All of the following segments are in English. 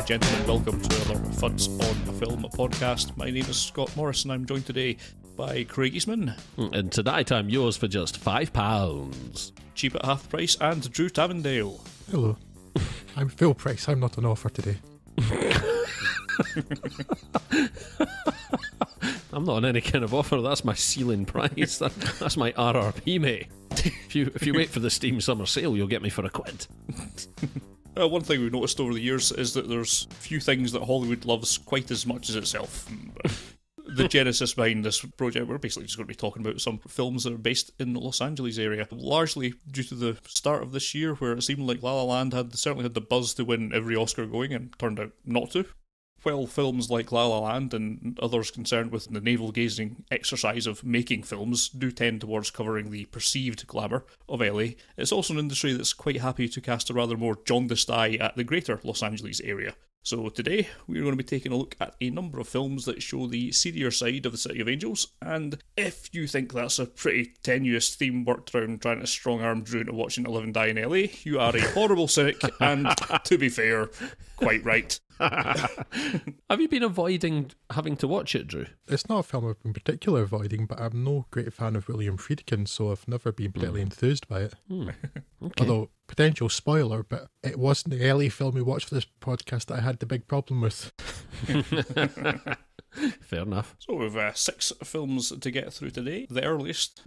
and gentlemen, welcome to another Fuds on a Film podcast. My name is Scott Morris and I'm joined today by Craig Eastman. And tonight I'm yours for just £5. Cheap at half price, and Drew Tavendale. Hello. I'm full price, I'm not on offer today. I'm not on any kind of offer, that's my ceiling price. That's my RRP, mate. If you wait for the Steam Summer Sale, you'll get me for £1. One thing we've noticed over the years is that there's few things that Hollywood loves quite as much as itself. The genesis behind this project, we're basically just going to be talking about some films that are based in the Los Angeles area, largely due to the start of this year, where it seemed like La La Land certainly had the buzz to win every Oscar going, and turned out not to. While films like La La Land and others concerned with the navel-gazing exercise of making films do tend towards covering the perceived glamour of L.A., it's also an industry that's quite happy to cast a rather more jaundiced eye at the greater Los Angeles area. So today, we're going to be taking a look at a number of films that show the seedier side of the City of Angels, and if you think that's a pretty tenuous theme worked around trying to strong-arm Drew into watching To Live and Die in LA, you are a horrible cynic, and, to be fair, quite right. Have you been avoiding having to watch it, Drew? It's not a film I've been particularly avoiding, but I'm no great fan of William Friedkin, so I've never been particularly enthused by it. Okay. Although, potential spoiler, but it wasn't the LA film we watched for this podcast that I had the big problem with. Fair enough. So we've 6 films to get through today. The earliest,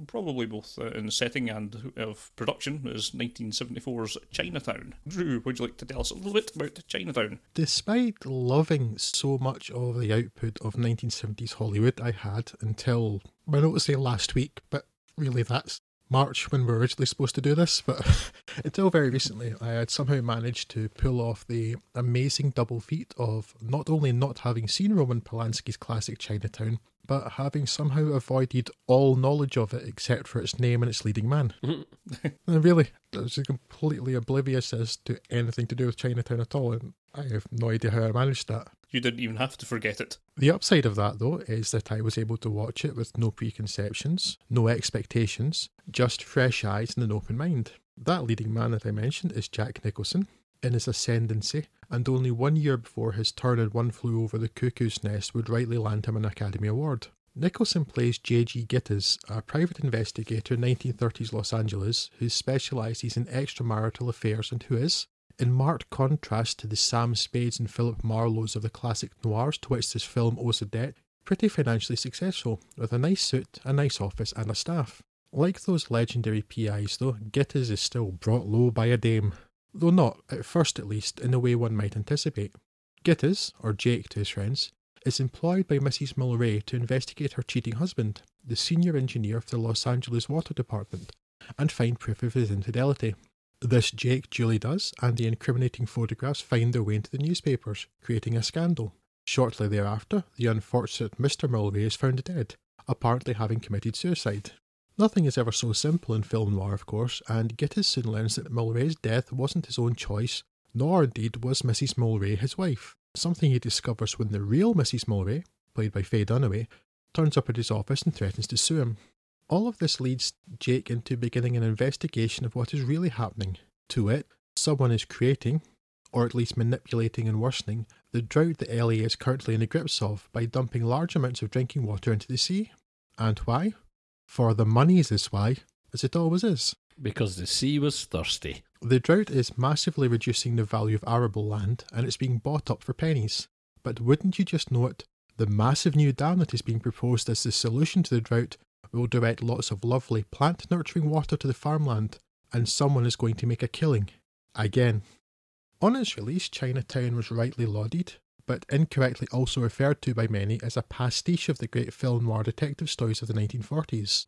probably both in setting and of production, is 1974's Chinatown. Drew, would you like to tell us a little bit about Chinatown? Despite loving so much of the output of 1970s Hollywood I had until, I don't want to say last week, but really that's March when we were originally supposed to do this, but until very recently I had somehow managed to pull off the amazing double feat of not only not having seen Roman Polanski's classic Chinatown, but having somehow avoided all knowledge of it except for its name and its leading man. And really, I was completely oblivious as to anything to do with Chinatown at all, and I have no idea how I managed that. You didn't even have to forget it. The upside of that, though, is that I was able to watch it with no preconceptions, no expectations, just fresh eyes and an open mind. That leading man that I mentioned is Jack Nicholson, in his ascendancy, and only 1 year before his turn in One Flew Over the Cuckoo's Nest would rightly land him an Academy Award. Nicholson plays J.G. Gittes, a private investigator in 1930s Los Angeles who specialises in extramarital affairs and who is, in marked contrast to the Sam Spades and Philip Marlowes of the classic noirs to which this film owes a debt, pretty financially successful, with a nice suit, a nice office and a staff. Like those legendary PIs though, Gittes is still brought low by a dame. Though not, at first at least, in the way one might anticipate. Gittes, or Jake to his friends, is employed by Mrs. Mulray to investigate her cheating husband, the senior engineer for the Los Angeles Water Department, and find proof of his infidelity. This Jake duly does, and the incriminating photographs find their way into the newspapers, creating a scandal. Shortly thereafter, the unfortunate Mr. Mulray is found dead, apparently having committed suicide. Nothing is ever so simple in film noir, of course, and Gittes soon learns that Mulray's death wasn't his own choice, nor indeed was Mrs. Mulray his wife, something he discovers when the real Mrs. Mulray, played by Faye Dunaway, turns up at his office and threatens to sue him. All of this leads Jake into beginning an investigation of what is really happening. To it, someone is creating, or at least manipulating and worsening, the drought that LA is currently in the grips of by dumping large amounts of drinking water into the sea. And why? For the monies is why, as it always is. Because the sea was thirsty. The drought is massively reducing the value of arable land, and it's being bought up for pennies. But wouldn't you just know it? The massive new dam that is being proposed as the solution to the drought will direct lots of lovely plant-nurturing water to the farmland, and someone is going to make a killing. Again. On its release, Chinatown was rightly lauded, but incorrectly also referred to by many as a pastiche of the great film noir detective stories of the 1940s.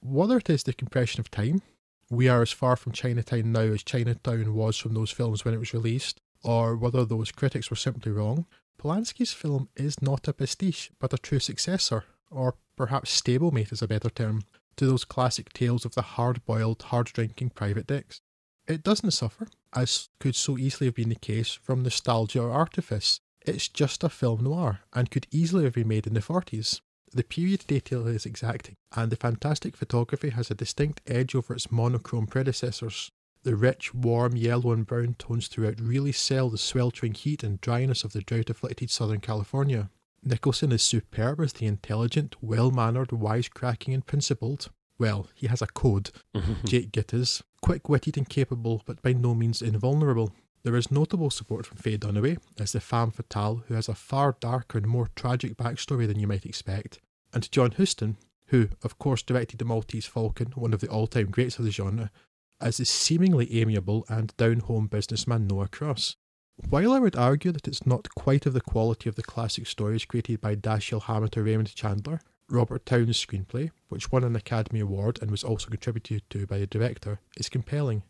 Whether it is the compression of time, we are as far from Chinatown now as Chinatown was from those films when it was released, or whether those critics were simply wrong, Polanski's film is not a pastiche, but a true successor, or perhaps stablemate is a better term, to those classic tales of the hard-boiled, hard-drinking private dicks. It doesn't suffer, as could so easily have been the case, from nostalgia or artifice. It's just a film noir, and could easily have been made in the 40s. The period detail is exacting, and the fantastic photography has a distinct edge over its monochrome predecessors. The rich, warm yellow and brown tones throughout really sell the sweltering heat and dryness of the drought-afflicted Southern California. Nicholson is superb as the intelligent, well-mannered, wisecracking and principled, well, he has a code, Jake Gittes, quick-witted and capable, but by no means invulnerable. There is notable support from Faye Dunaway as the femme fatale who has a far darker and more tragic backstory than you might expect, and John Huston, who, of course, directed The Maltese Falcon, one of the all-time greats of the genre, as the seemingly amiable and down-home businessman Noah Cross. While I would argue that it's not quite of the quality of the classic stories created by Dashiell Hammett or Raymond Chandler, Robert Towne's screenplay, which won an Academy Award and was also contributed to by the director, is compelling.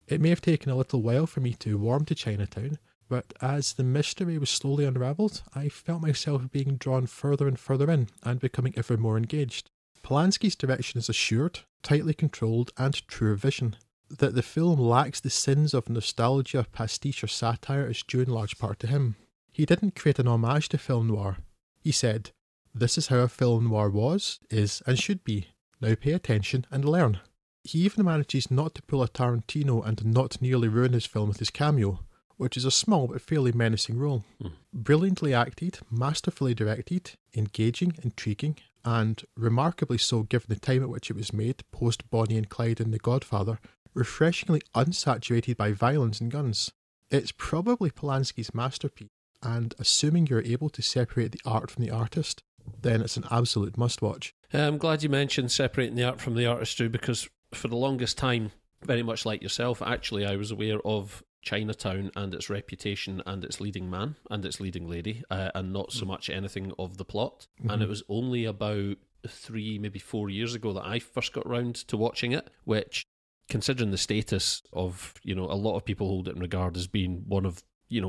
It may have taken a little while for me to warm to Chinatown, but as the mystery was slowly unravelled, I felt myself being drawn further and further in and becoming ever more engaged. Polanski's direction is assured, tightly controlled, and true vision. That the film lacks the sins of nostalgia, pastiche or satire is due in large part to him. He didn't create an homage to film noir. He said, "This is how a film noir was, is and should be. Now pay attention and learn." He even manages not to pull a Tarantino and not nearly ruin his film with his cameo, which is a small but fairly menacing role. Brilliantly acted, masterfully directed, engaging, intriguing, and remarkably so given the time at which it was made, post Bonnie and Clyde and The Godfather, refreshingly unsaturated by violence and guns. It's probably Polanski's masterpiece, and assuming you're able to separate the art from the artist, then it's an absolute must-watch. I'm glad you mentioned separating the art from the artist, Drew, because for the longest time, very much like yourself, actually I was aware of Chinatown and its reputation and its leading man and its leading lady, and not so much anything of the plot. And it was only about 3, maybe 4 years ago that I first got round to watching it, which, considering the status of, a lot of people hold it in regard as being one of,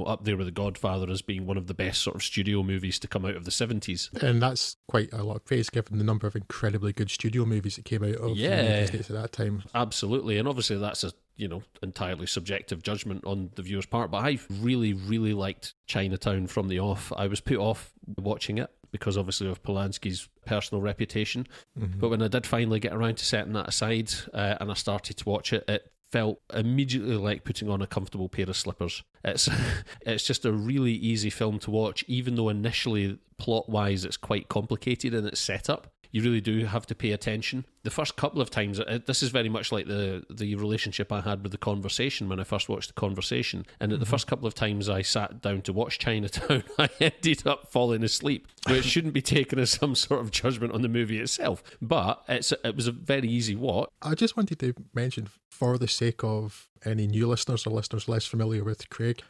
up there with The Godfather as being one of the best sort of studio movies to come out of the 70s. And that's quite a lot of praise given the number of incredibly good studio movies that came out of the United States at that time. Absolutely. And obviously that's a entirely subjective judgment on the viewer's part, but I really, really liked Chinatown from the off. I was put off watching it because obviously of Polanski's personal reputation, but when I did finally get around to setting that aside and I started to watch it, it felt immediately like putting on a comfortable pair of slippers. It's just a really easy film to watch, even though initially plot-wise it's quite complicated in its setup. You really do have to pay attention. The first couple of times, this is very much like the relationship I had with The Conversation when I first watched The Conversation. And at the first couple of times I sat down to watch Chinatown, I ended up falling asleep, which shouldn't be taken as some sort of judgment on the movie itself. But it was a very easy watch. I just wanted to mention, for the sake of any new listeners or listeners less familiar with Craig,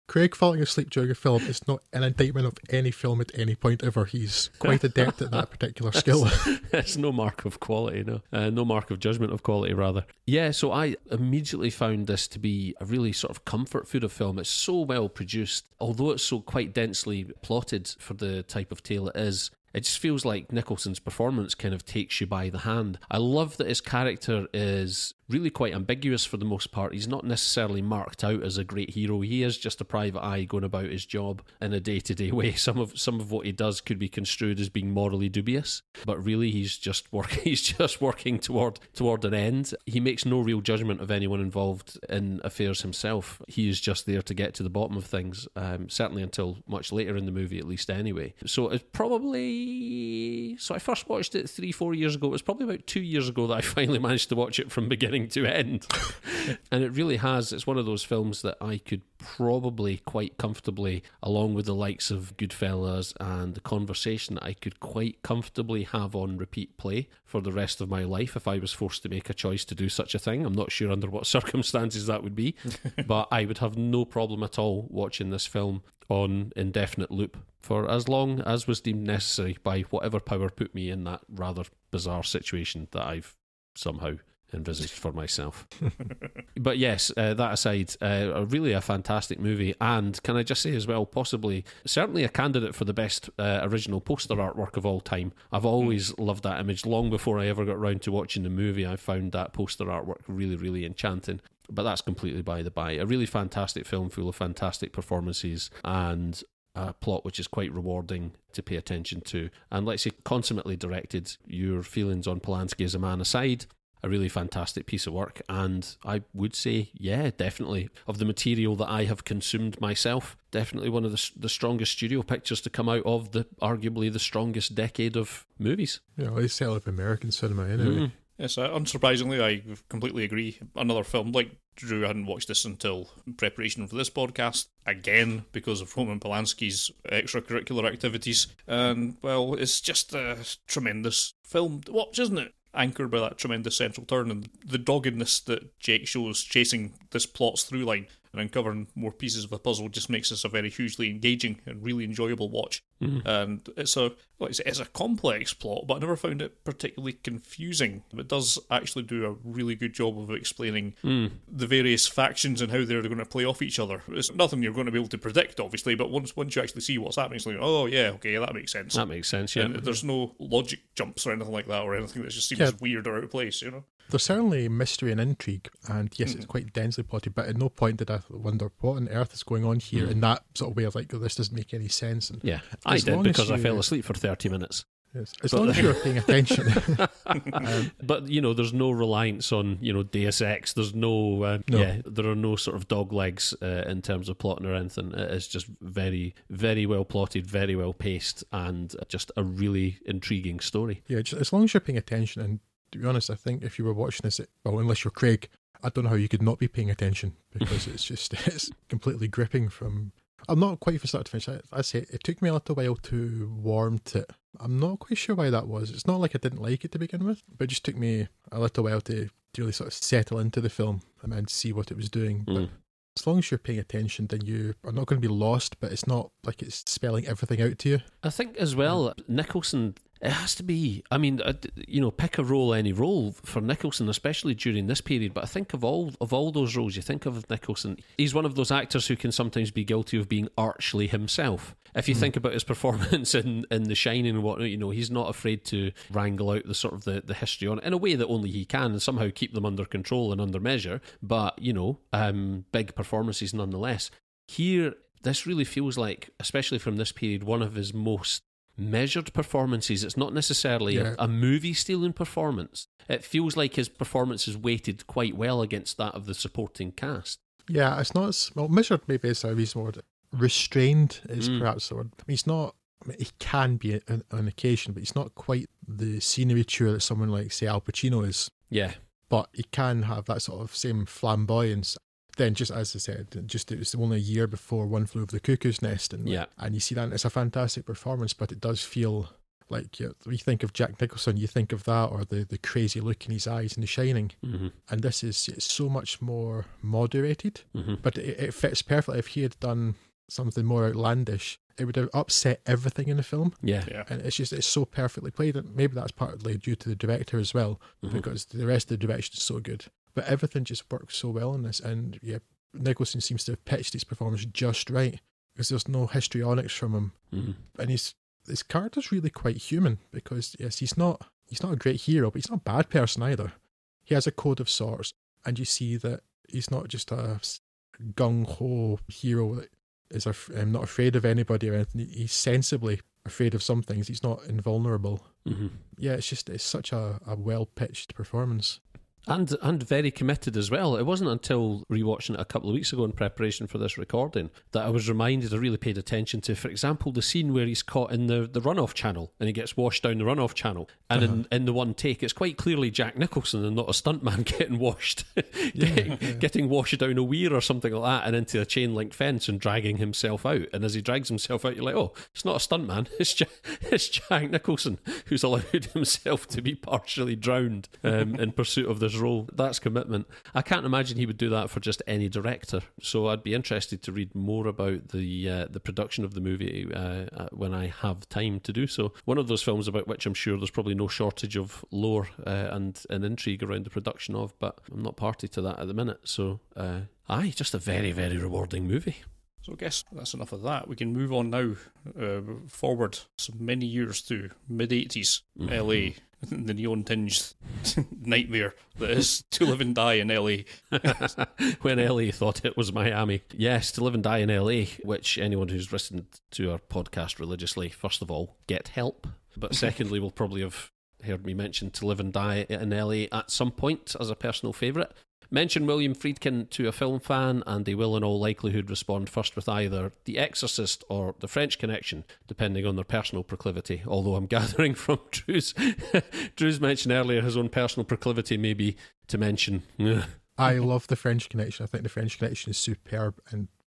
Craig falling asleep during a film is not an indictment of any film at any point ever. He's quite adept at that particular skill. It's no mark of quality, no. No mark of judgment of quality, rather. Yeah, so I immediately found this to be a really sort of comfort food of film. It's so well produced, although it's so quite densely plotted for the type of tale it is. It just feels like Nicholson's performance kind of takes you by the hand. I love that his character is really quite ambiguous for the most part. He's not necessarily marked out as a great hero. He is just a private eye going about his job in a day-to-day way. Some of what he does could be construed as being morally dubious, but really he's just working toward an end. He makes no real judgment of anyone involved in affairs himself. He is just there to get to the bottom of things, certainly until much later in the movie, at least anyway. So it's probably... So I first watched it 3-4 years ago. It was probably about 2 years ago that I finally managed to watch it from beginning to end. And it really has. It's one of those films that I could probably quite comfortably, along with the likes of Goodfellas and The Conversation, I could quite comfortably have on repeat play for the rest of my life if I was forced to make a choice to do such a thing. I'm not sure under what circumstances that would be, but I would have no problem at all watching this film on indefinite loop for as long as was deemed necessary by whatever power put me in that rather bizarre situation that I've somehow envisaged for myself. But yes, that aside, really a fantastic movie, and can I just say as well, possibly certainly a candidate for the best original poster artwork of all time. I've always loved that image. Long before I ever got round to watching the movie, I found that poster artwork really, really enchanting. But that's completely by the by. A really fantastic film full of fantastic performances and a plot which is quite rewarding to pay attention to. And let's say consummately directed. Your feelings on Polanski as a man aside, a really fantastic piece of work. And I would say, yeah, definitely, of the material that I have consumed myself, definitely one of the strongest studio pictures to come out of arguably the strongest decade of movies. Yeah, they set up American cinema anyway. Yes, unsurprisingly, I completely agree. Another film, like Drew, I hadn't watched this until preparation for this podcast, again, because of Roman Polanski's extracurricular activities. And, well, it's just a tremendous film to watch, isn't it? Anchored by that tremendous central turn and the doggedness that Jake shows chasing this plot's through line and uncovering more pieces of the puzzle just makes this a very hugely engaging and really enjoyable watch. And it's a complex plot, but I never found it particularly confusing. It does actually do a really good job of explaining the various factions and how they're going to play off each other. It's nothing you're going to be able to predict, obviously, but once you actually see what's happening, it's like, oh yeah, okay, that makes sense. That makes sense, yeah. And there's no logic jumps or anything like that, or anything that just seems weird or out of place, you know? There's certainly mystery and intrigue, and yes, it's quite densely plotted, but at no point did I wonder what on earth is going on here in that sort of way of like, oh, this doesn't make any sense. And yeah, I did because I fell asleep for 30 minutes. Yes. As long as you're paying attention. But, there's no reliance on, Deus Ex. There's no. There are no sort of dog legs in terms of plotting or anything. It's just very, very well plotted, very well paced, and just a really intriguing story. Yeah, just as long as you're paying attention. And to be honest, I think if you were watching this, unless you're Craig, I don't know how you could not be paying attention, because it's completely gripping from... I'm not quite from start to finish. I say it took me a little while to warm to it. I'm not quite sure why that was. It's not like I didn't like it to begin with, but it just took me a little while to really sort of settle into the film and see what it was doing. But as long as you're paying attention, then you are not going to be lost, but it's not like it's spelling everything out to you. I think as well, Nicholson... It has to be, pick a role, any role for Nicholson, especially during this period. But I think of all those roles, you think of Nicholson, he's one of those actors who can sometimes be guilty of being archly himself. If you think about his performance in The Shining and whatnot, he's not afraid to wrangle out the sort of the history on it in a way that only he can, and somehow keep them under control and under measure. But, big performances nonetheless. Here, this really feels like, especially from this period, one of his most measured performances. It's not necessarily a movie-stealing performance. It feels like his performance is weighted quite well against that of the supporting cast. Yeah, it's not... Well, measured maybe is a reasonable word. Restrained is perhaps the word. I mean, he's not... he can be on occasion, but he's not quite the scenery tour that someone like, say, Al Pacino is. Yeah. But he can have that sort of same flamboyance. Then, just as I said, it was only a year before One Flew Over the Cuckoo's Nest, and you see that, and it's a fantastic performance, but it does feel like, you think of Jack Nicholson, you think of that, or the crazy look in his eyes in The Shining, and this is so much more moderated, but it fits perfectly. If he had done something more outlandish, it would have upset everything in the film. Yeah. And it's so perfectly played, and maybe that's partly due to the director as well, because the rest of the direction is so good. But everything just works so well in this, and Nicholson seems to have pitched his performance just right, because there's no histrionics from him, and his character's really quite human, because yes, he's not a great hero, but he's not a bad person either. He has a code of sorts, and you see that he's not just a gung-ho hero that is not afraid of anybody or anything. He's sensibly afraid of some things. He's not invulnerable. Yeah, it's such a well-pitched performance. And very committed as well. It wasn't until rewatching it a couple of weeks ago in preparation for this recording that I was reminded, I really paid attention to, for example, the scene where he's caught in the runoff channel and he gets washed down the runoff channel. And in the one take, it's quite clearly Jack Nicholson and not a stuntman getting washed, getting washed down a weir or something like that and into a chain link fence and dragging himself out. And as he drags himself out, you're like, oh, it's not a stuntman, it's Jack Nicholson who's allowed himself to be partially drowned in pursuit of this role. That's commitment. I can't imagine he would do that for just any director. So I'd be interested to read more about the production of the movie when I have time to do so. One of those films about which I'm sure there's probably no shortage of lore and intrigue around the production of, but I'm not party to that at the minute. So just a very, very rewarding movie. So I guess that's enough of that. We can move on now, forward so many years to mid-80s L.A., the neon-tinged nightmare that is To Live and Die in L.A. When L.A. thought it was Miami. Yes, To Live and Die in L.A., which anyone who's listened to our podcast religiously, first of all, get help. But secondly, will probably have heard me mention To Live and Die in L.A. at some point as a personal favourite. Mention William Friedkin to a film fan and they will in all likelihood respond first with either The Exorcist or The French Connection, depending on their personal proclivity, although I'm gathering from Drew's mention earlier his own personal proclivity may be to mention... I love The French Connection. I think The French Connection is superb,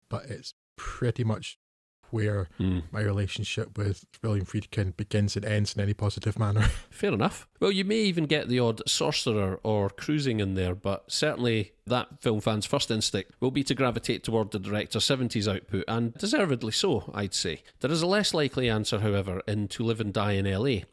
but it's pretty much where my relationship with William Friedkin begins and ends in any positive manner. Fair enough. Well, you may even get the odd sorcerer or cruising in there, but certainly that film fan's first instinct will be to gravitate toward the director's 70s output, and deservedly so, I'd say. There is a less likely answer, however, in To Live and Die in L.A.,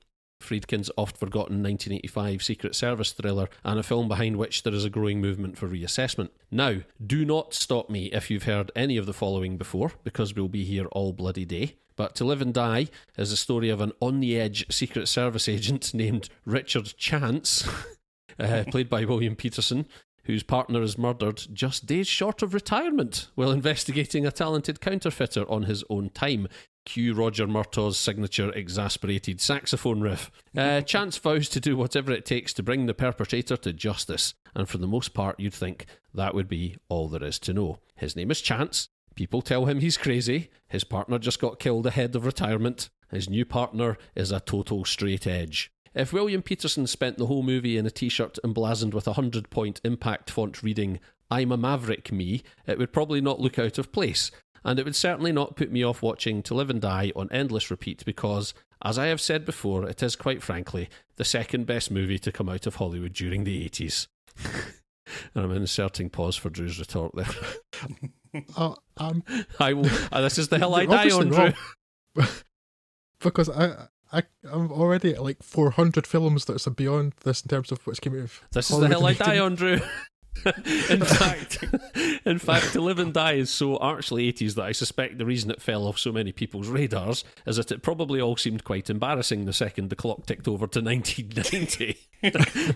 Friedkin's oft-forgotten 1985 Secret Service thriller, and a film behind which there is a growing movement for reassessment. Now, do not stop me if you've heard any of the following before, because we'll be here all bloody day. But To Live and Die is the story of an on-the-edge Secret Service agent named Richard Chance, played by William Peterson, whose partner is murdered just days short of retirement while investigating a talented counterfeiter on his own time. Cue Roger Murtaugh's signature exasperated saxophone riff. Chance vows to do whatever it takes to bring the perpetrator to justice, and for the most part you'd think that would be all there is to know. His name is Chance, people tell him he's crazy, his partner just got killed ahead of retirement, his new partner is a total straight edge. If William Peterson spent the whole movie in a t-shirt emblazoned with a 100-point impact font reading, "I'm a maverick, me," it would probably not look out of place. And it would certainly not put me off watching To Live and Die on endless repeat because, as I have said before, it is quite frankly the second best movie to come out of Hollywood during the 80s. And I'm inserting pause for Drew's retort there. I will. This is the hill I die on, Drew. Because I'm already at like 400 films that's beyond this in terms of what's came out of This Hollywood is the hill I die on, Drew. In fact, To Live and Die is so archly 80s that I suspect the reason it fell off so many people's radars is that it probably all seemed quite embarrassing the second the clock ticked over to 1990.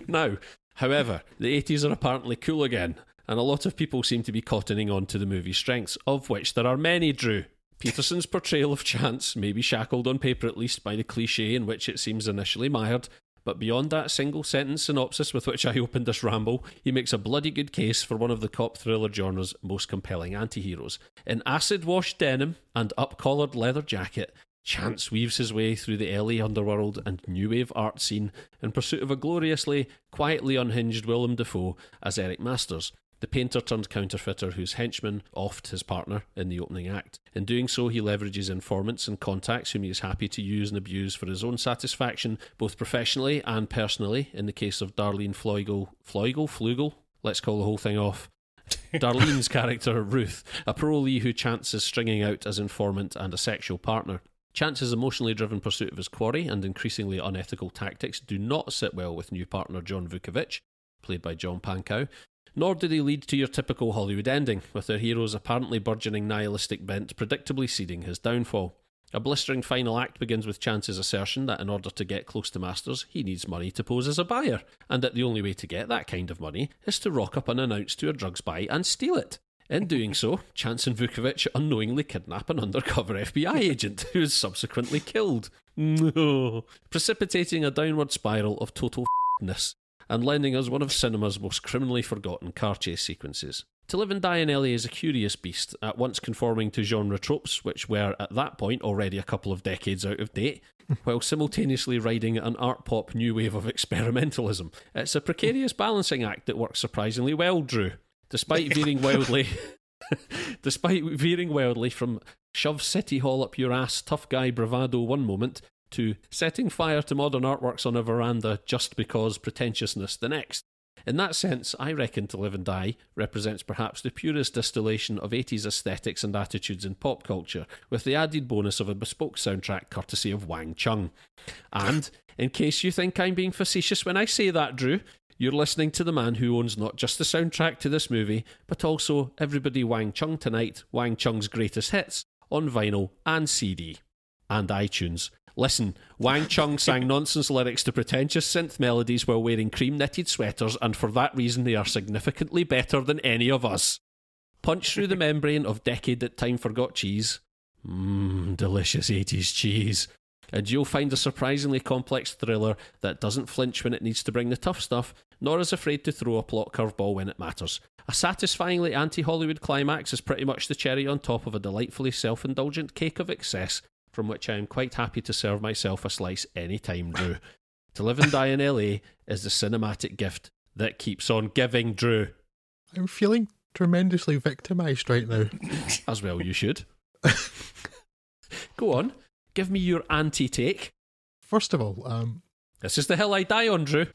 Now, however, the 80s are apparently cool again, and a lot of people seem to be cottoning on to the movie's strengths, of which there are many, Drew. Peterson's portrayal of Chance may be shackled on paper at least by the cliché in which it seems initially mired, but beyond that single-sentence synopsis with which I opened this ramble, he makes a bloody good case for one of the cop thriller genre's most compelling anti-heroes. In acid-washed denim and up-collared leather jacket, Chance weaves his way through the LA underworld and new wave art scene in pursuit of a gloriously, quietly unhinged Willem Dafoe as Eric Masters, the painter-turned-counterfeiter whose henchman offed his partner in the opening act. In doing so, he leverages informants and contacts whom he is happy to use and abuse for his own satisfaction, both professionally and personally. In the case of Darlene Flugel? Let's call the whole thing off. Darlene's character, Ruth, a parolee who Chance is stringing out as informant and a sexual partner. Chance's emotionally driven pursuit of his quarry and increasingly unethical tactics do not sit well with new partner John Vukovic, played by John Pankow, nor do they lead to your typical Hollywood ending, with their hero's apparently burgeoning nihilistic bent predictably seeding his downfall. A blistering final act begins with Chance's assertion that in order to get close to Masters, he needs money to pose as a buyer, and that the only way to get that kind of money is to rock up unannounced to a drugs buy and steal it. In doing so, Chance and Vukovic unknowingly kidnap an undercover FBI agent, who is subsequently killed. No. Precipitating a downward spiral of total f***ness, and lending us one of cinema's most criminally forgotten car chase sequences. To Live and Die in L.A. is a curious beast, at once conforming to genre tropes, which were at that point already a couple of decades out of date, while simultaneously riding an art pop new wave of experimentalism. It's a precarious balancing act that works surprisingly well, Drew. Despite veering wildly from shove City Hall up your ass tough guy bravado one moment to setting fire to modern artworks on a veranda just because pretentiousness the next. In that sense, I reckon To Live and Die represents perhaps the purest distillation of 80s aesthetics and attitudes in pop culture, with the added bonus of a bespoke soundtrack courtesy of Wang Chung. And, in case you think I'm being facetious when I say that, Drew, you're listening to the man who owns not just the soundtrack to this movie, but also Everybody Wang Chung Tonight, Wang Chung's Greatest Hits, on vinyl and CD. And iTunes. Listen, Wang Chung sang nonsense lyrics to pretentious synth melodies while wearing cream-knitted sweaters, and for that reason they are significantly better than any of us. Punch through the membrane of decade that time forgot cheese. Delicious 80s cheese. and you'll find a surprisingly complex thriller that doesn't flinch when it needs to bring the tough stuff, nor is afraid to throw a plot curveball when it matters. A satisfyingly anti-Hollywood climax is pretty much the cherry on top of a delightfully self-indulgent cake of excess, from which I am quite happy to serve myself a slice any time, Drew. To Live and Die in L.A. is the cinematic gift that keeps on giving, Drew. I'm feeling tremendously victimised right now. As well you should. Go on, give me your anti-take. First of all, This is the hill I die on, Drew.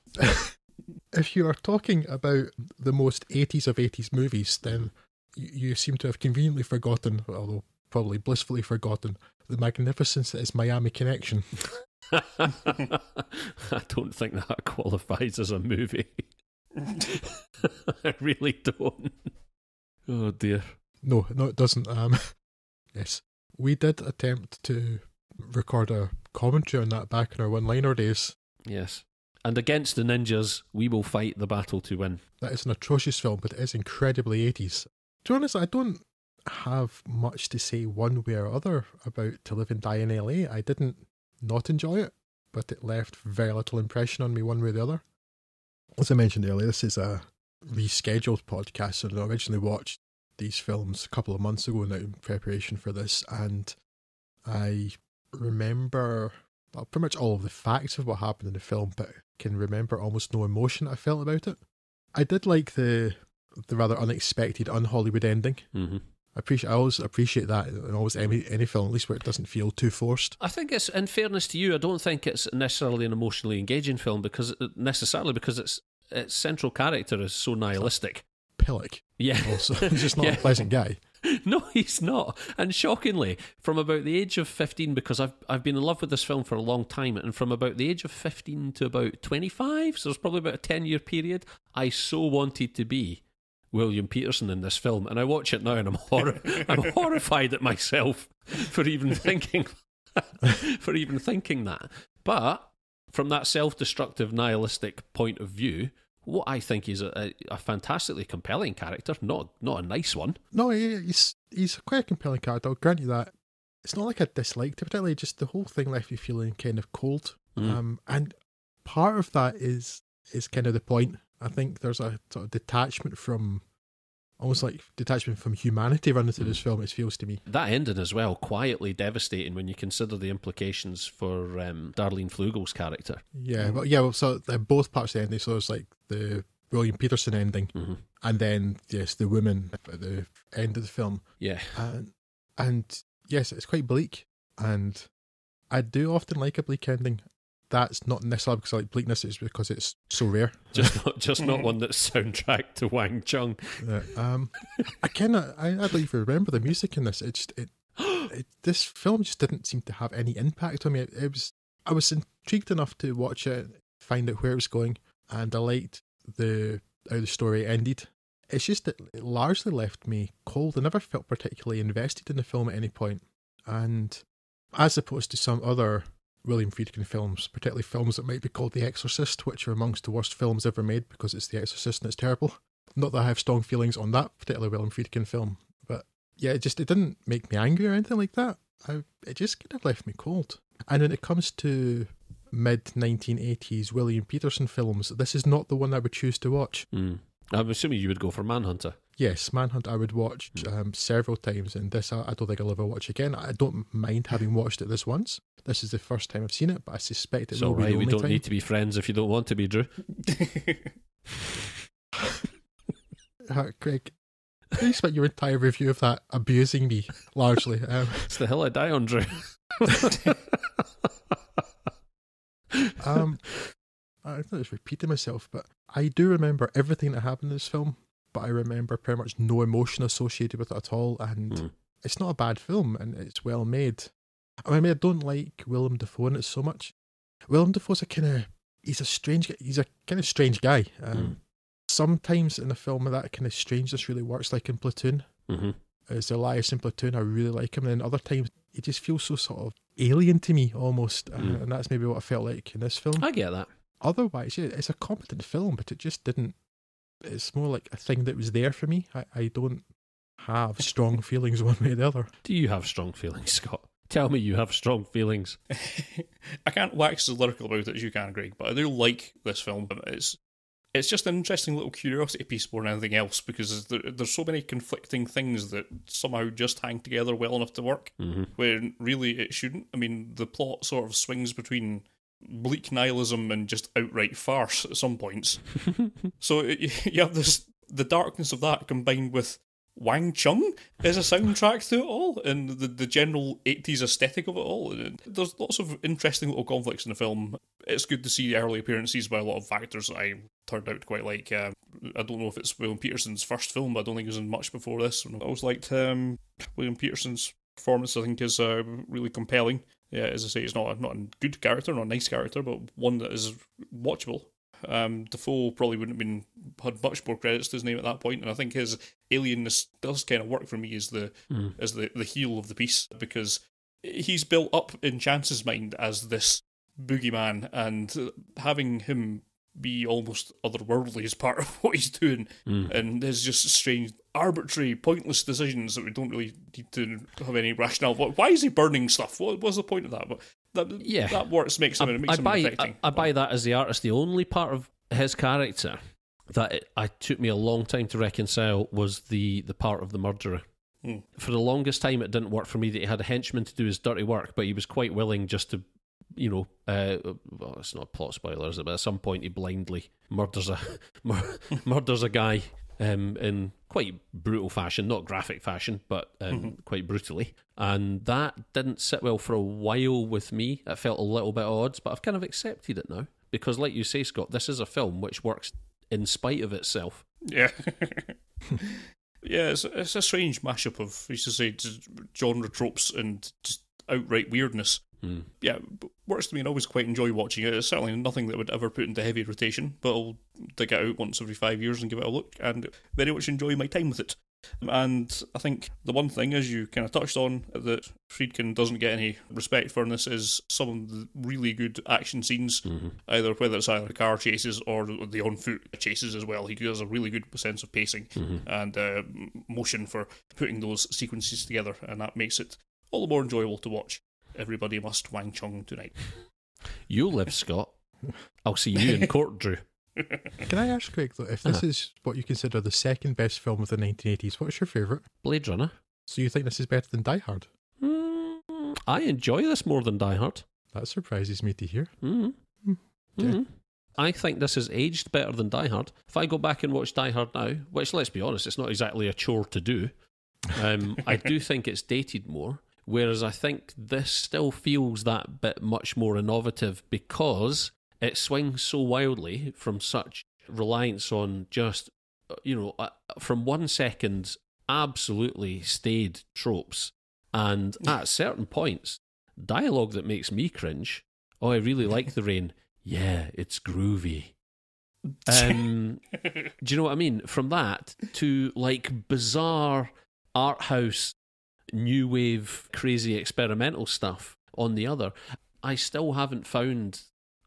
if you are talking about the most 80s of 80s movies, then you seem to have conveniently forgotten, although probably blissfully forgotten, the magnificence that is Miami Connection. I don't think that qualifies as a movie. I really don't. Oh dear. No, it doesn't. Yes. We did attempt to record a commentary on that back in our one-liner days. Yes. And against the ninjas, we will fight the battle to win. That is an atrocious film, but it is incredibly 80s. To be honest, I don't have much to say one way or other about To Live and Die in L.A. I didn't not enjoy it, but it left very little impression on me one way or the other. As I mentioned earlier, this is a rescheduled podcast, so I originally watched these films a couple of months ago now in preparation for this, and I remember pretty much all of the facts of what happened in the film, but can remember almost no emotion I felt about it. I did like the rather unexpected un-Hollywood ending. Mm-hmm. I always appreciate that in almost any film, at least where it doesn't feel too forced. I think it's, in fairness to you, I don't think it's necessarily an emotionally engaging film because its central character is so nihilistic. Pillock. Yeah. Also, he's just not a pleasant guy. No, he's not. And shockingly, from about the age of 15, because I've been in love with this film for a long time, and from about the age of 15 to about 25, so it's probably about a 10-year period, I so wanted to be William Peterson in this film, and I watch it now and I'm horrified at myself for even thinking that. But from that self-destructive nihilistic point of view, what I think is a fantastically compelling character, not a nice one. No, he's quite a compelling character, I'll grant you that. It's not like I disliked it, particularly just the whole thing left me feeling kind of cold. And part of that is kind of the point. I think there's a sort of detachment from humanity running through this film, it feels to me. That ending as well, quietly devastating when you consider the implications for Darlene Flugel's character. Yeah, so both parts of the ending, so there's like the William Peterson ending, and then, yes, the woman at the end of the film. Yeah. And yes, it's quite bleak, and I do often like a bleak ending. That's not necessarily because I like bleakness, it's because it's so rare. Just not one that's soundtracked to Wang Chung. I don't even remember the music in this. This film just didn't seem to have any impact on me. I was intrigued enough to watch it, find out where it was going, and I liked how the story ended. It's just that it largely left me cold. I never felt particularly invested in the film at any point. And as opposed to some other William Friedkin films, particularly films that might be called The Exorcist, which are amongst the worst films ever made because it's The Exorcist and it's terrible. Not that I have strong feelings on that particular William Friedkin film, but yeah, it didn't make me angry or anything like that. It just kind of left me cold. And when it comes to mid-1980s William Peterson films, this is not the one I would choose to watch. I'm assuming you would go for Manhunter. Yes, Manhunt I would watch several times, and this I don't think I'll ever watch again. I don't mind having watched it this once. This is the first time I've seen it, but I suspect it will be the only time. We don't need to be friends if you don't want to be, Drew. Craig, you spent your entire review of that abusing me, largely. It's the hill I die on, Drew. I'm not just repeating myself, but I do remember everything that happened in this film, but I remember pretty much no emotion associated with it at all, and it's not a bad film, and it's well made. I mean, I don't like Willem Dafoe in it so much. Willem Dafoe's he's a kind of strange guy. Sometimes in a film that kind of strangeness really works, like in Platoon. As Elias in Platoon, I really like him, and then other times he just feels so sort of alien to me almost, and that's maybe what I felt like in this film. I get that. Otherwise, yeah, it's a competent film, but it just didn't. It's more like a thing that was there for me. I don't have strong feelings one way or the other. Do you have strong feelings, Scott? Tell me you have strong feelings. I can't wax as lyrical about it as you can, Greg, but I do like this film. It's just an interesting little curiosity piece more than anything else, because there's so many conflicting things that somehow just hang together well enough to work, when really it shouldn't. I mean, the plot sort of swings between bleak nihilism and just outright farce at some points. So you have the darkness of that combined with Wang Chung as a soundtrack to it all, and the general 80s aesthetic of it all. There's lots of interesting little conflicts in the film. It's good to see early appearances by a lot of actors that I turned out to quite like. I don't know if it's William Peterson's first film, but I don't think he was in much before this. I always liked William Peterson's performance. I think is really compelling. Yeah, as I say, it's not a good character, not a nice character, but one that is watchable. Defoe probably wouldn't have had much more credits to his name at that point, and I think his alienness does kind of work for me as the heel of the piece, because he's built up in Chance's mind as this boogeyman, and having him be almost otherworldly as part of what he's doing, and his just strange, arbitrary, pointless decisions that we don't really need to have any rationale. Why is he burning stuff? What was the point of that? But that works, makes him affecting. I buy that as the artist. The only part of his character that it took me a long time to reconcile was the part of the murderer. For the longest time, it didn't work for me that he had a henchman to do his dirty work, but he was quite willing just to, well, it's not plot spoilers, but at some point he blindly murders a guy in quite brutal fashion, not graphic fashion, but quite brutally. And that didn't sit well for a while with me. It felt a little bit odd, but I've kind of accepted it now. Because like you say, Scott, this is a film which works in spite of itself. Yeah. Yeah, it's a strange mashup of, I used to say, genre tropes and just outright weirdness. Yeah, works to me, and I always quite enjoy watching it. It's certainly nothing that I would ever put into heavy rotation, but I'll dig it out once every 5 years and give it a look, and very much enjoy my time with it. And I think the one thing, as you kind of touched on, that Friedkin doesn't get any respect for in this is some of the really good action scenes, whether it's either car chases or the on-foot chases as well. He does a really good sense of pacing and motion for putting those sequences together, and that makes it all the more enjoyable to watch. Everybody must Wang Chung tonight. You live, Scott. I'll see you in court, Drew. Can I ask, Craig, though, if this is what you consider the second best film of the 1980s, what's your favourite? Blade Runner. So you think this is better than Die Hard? I enjoy this more than Die Hard. That surprises me to hear. I think this has aged better than Die Hard. If I go back and watch Die Hard now, which, let's be honest, it's not exactly a chore to do, I do think it's dated more. Whereas I think this still feels that bit much more innovative because it swings so wildly from such reliance on just, from 1 second, absolutely staid tropes. And at certain points, dialogue that makes me cringe. Oh, I really like the rain. Yeah, it's groovy. Do you know what I mean? From that to like bizarre art house, new wave, crazy experimental stuff on the other, I still haven't found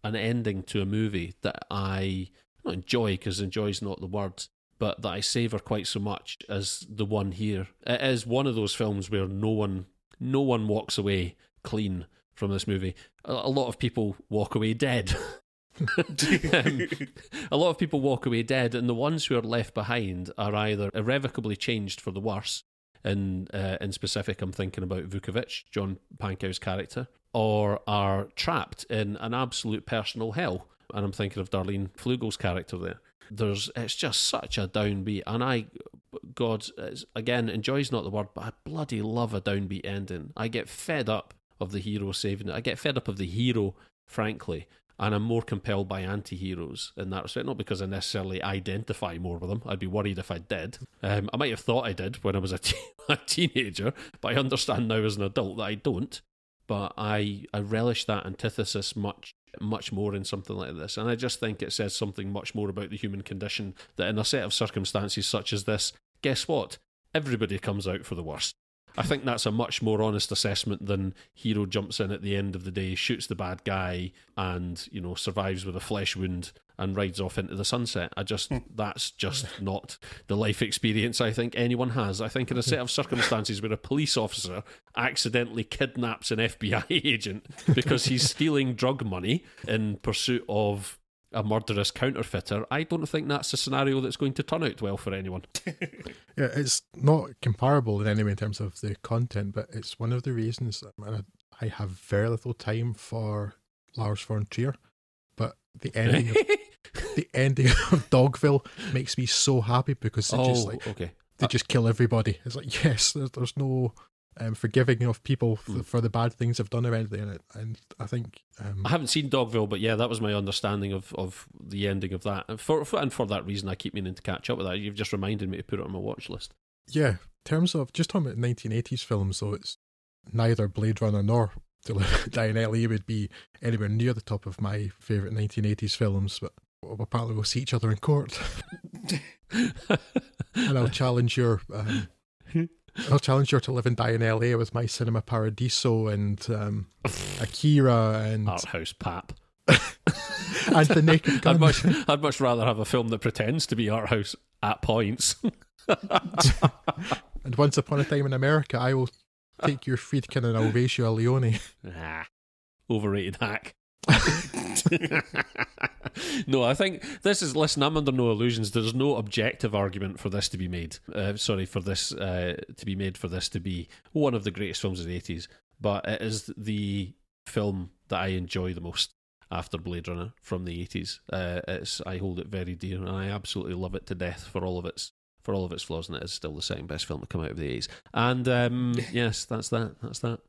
an ending to a movie that I not enjoy, because enjoy's not the word, but that I savour quite so much as the one here. It is one of those films where no one walks away clean from this movie. A lot of people walk away dead. A lot of people walk away dead, and the ones who are left behind are either irrevocably changed for the worse. In specific, I'm thinking about Vukovic, John Pankow's character, or are trapped in an absolute personal hell. And I'm thinking of Darlene Flugel's character there. It's just such a downbeat, and again, enjoy's not the word, but I bloody love a downbeat ending. I get fed up of the hero saving it. I get fed up of the hero, frankly, and I'm more compelled by anti-heroes in that respect, not because I necessarily identify more with them. I'd be worried if I did. I might have thought I did when I was a teenager, but I understand now as an adult that I don't. But I relish that antithesis much more in something like this, and I just think it says something much more about the human condition, that in a set of circumstances such as this, guess what? Everybody comes out for the worst. I think that's a much more honest assessment than hero jumps in at the end of the day, shoots the bad guy, and survives with a flesh wound and rides off into the sunset. That's just not the life experience I think anyone has. I think in a set of circumstances where a police officer accidentally kidnaps an FBI agent because he's stealing drug money in pursuit of a murderous counterfeiter, I don't think that's a scenario that's going to turn out well for anyone. Yeah, it's not comparable in any way in terms of the content, but it's one of the reasons I have very little time for Lars von Trier. But the ending of Dogville makes me so happy because they just kill everybody. It's like, yes, there's no forgiving of people for the bad things they've done or anything. And I think I haven't seen Dogville, but yeah, that was my understanding of the ending of that. And for that reason, I keep meaning to catch up with that. You've just reminded me to put it on my watch list. Yeah, in terms of just talking about 1980s films, so it's neither Blade Runner nor To Live and Die in L.A. would be anywhere near the top of my favourite 1980s films, but apparently we'll see each other in court. And I'll challenge your To Live and Die in L.A. with my Cinema Paradiso and Akira and Art House Pap. And The Naked Gun. I'd much rather have a film that pretends to be art house at points. And Once Upon a Time in America, I will take your Friedkin and I'll raise you a Leone. Overrated hack. No, I think listen, I'm under no illusions. There's no objective argument for this to be made. For this to be one of the greatest films of the 80s. But it is the film that I enjoy the most after Blade Runner from the 80s. I hold it very dear, and I absolutely love it to death for all of its flaws, and it is still the second best film to come out of the 80s. And yes, that's that.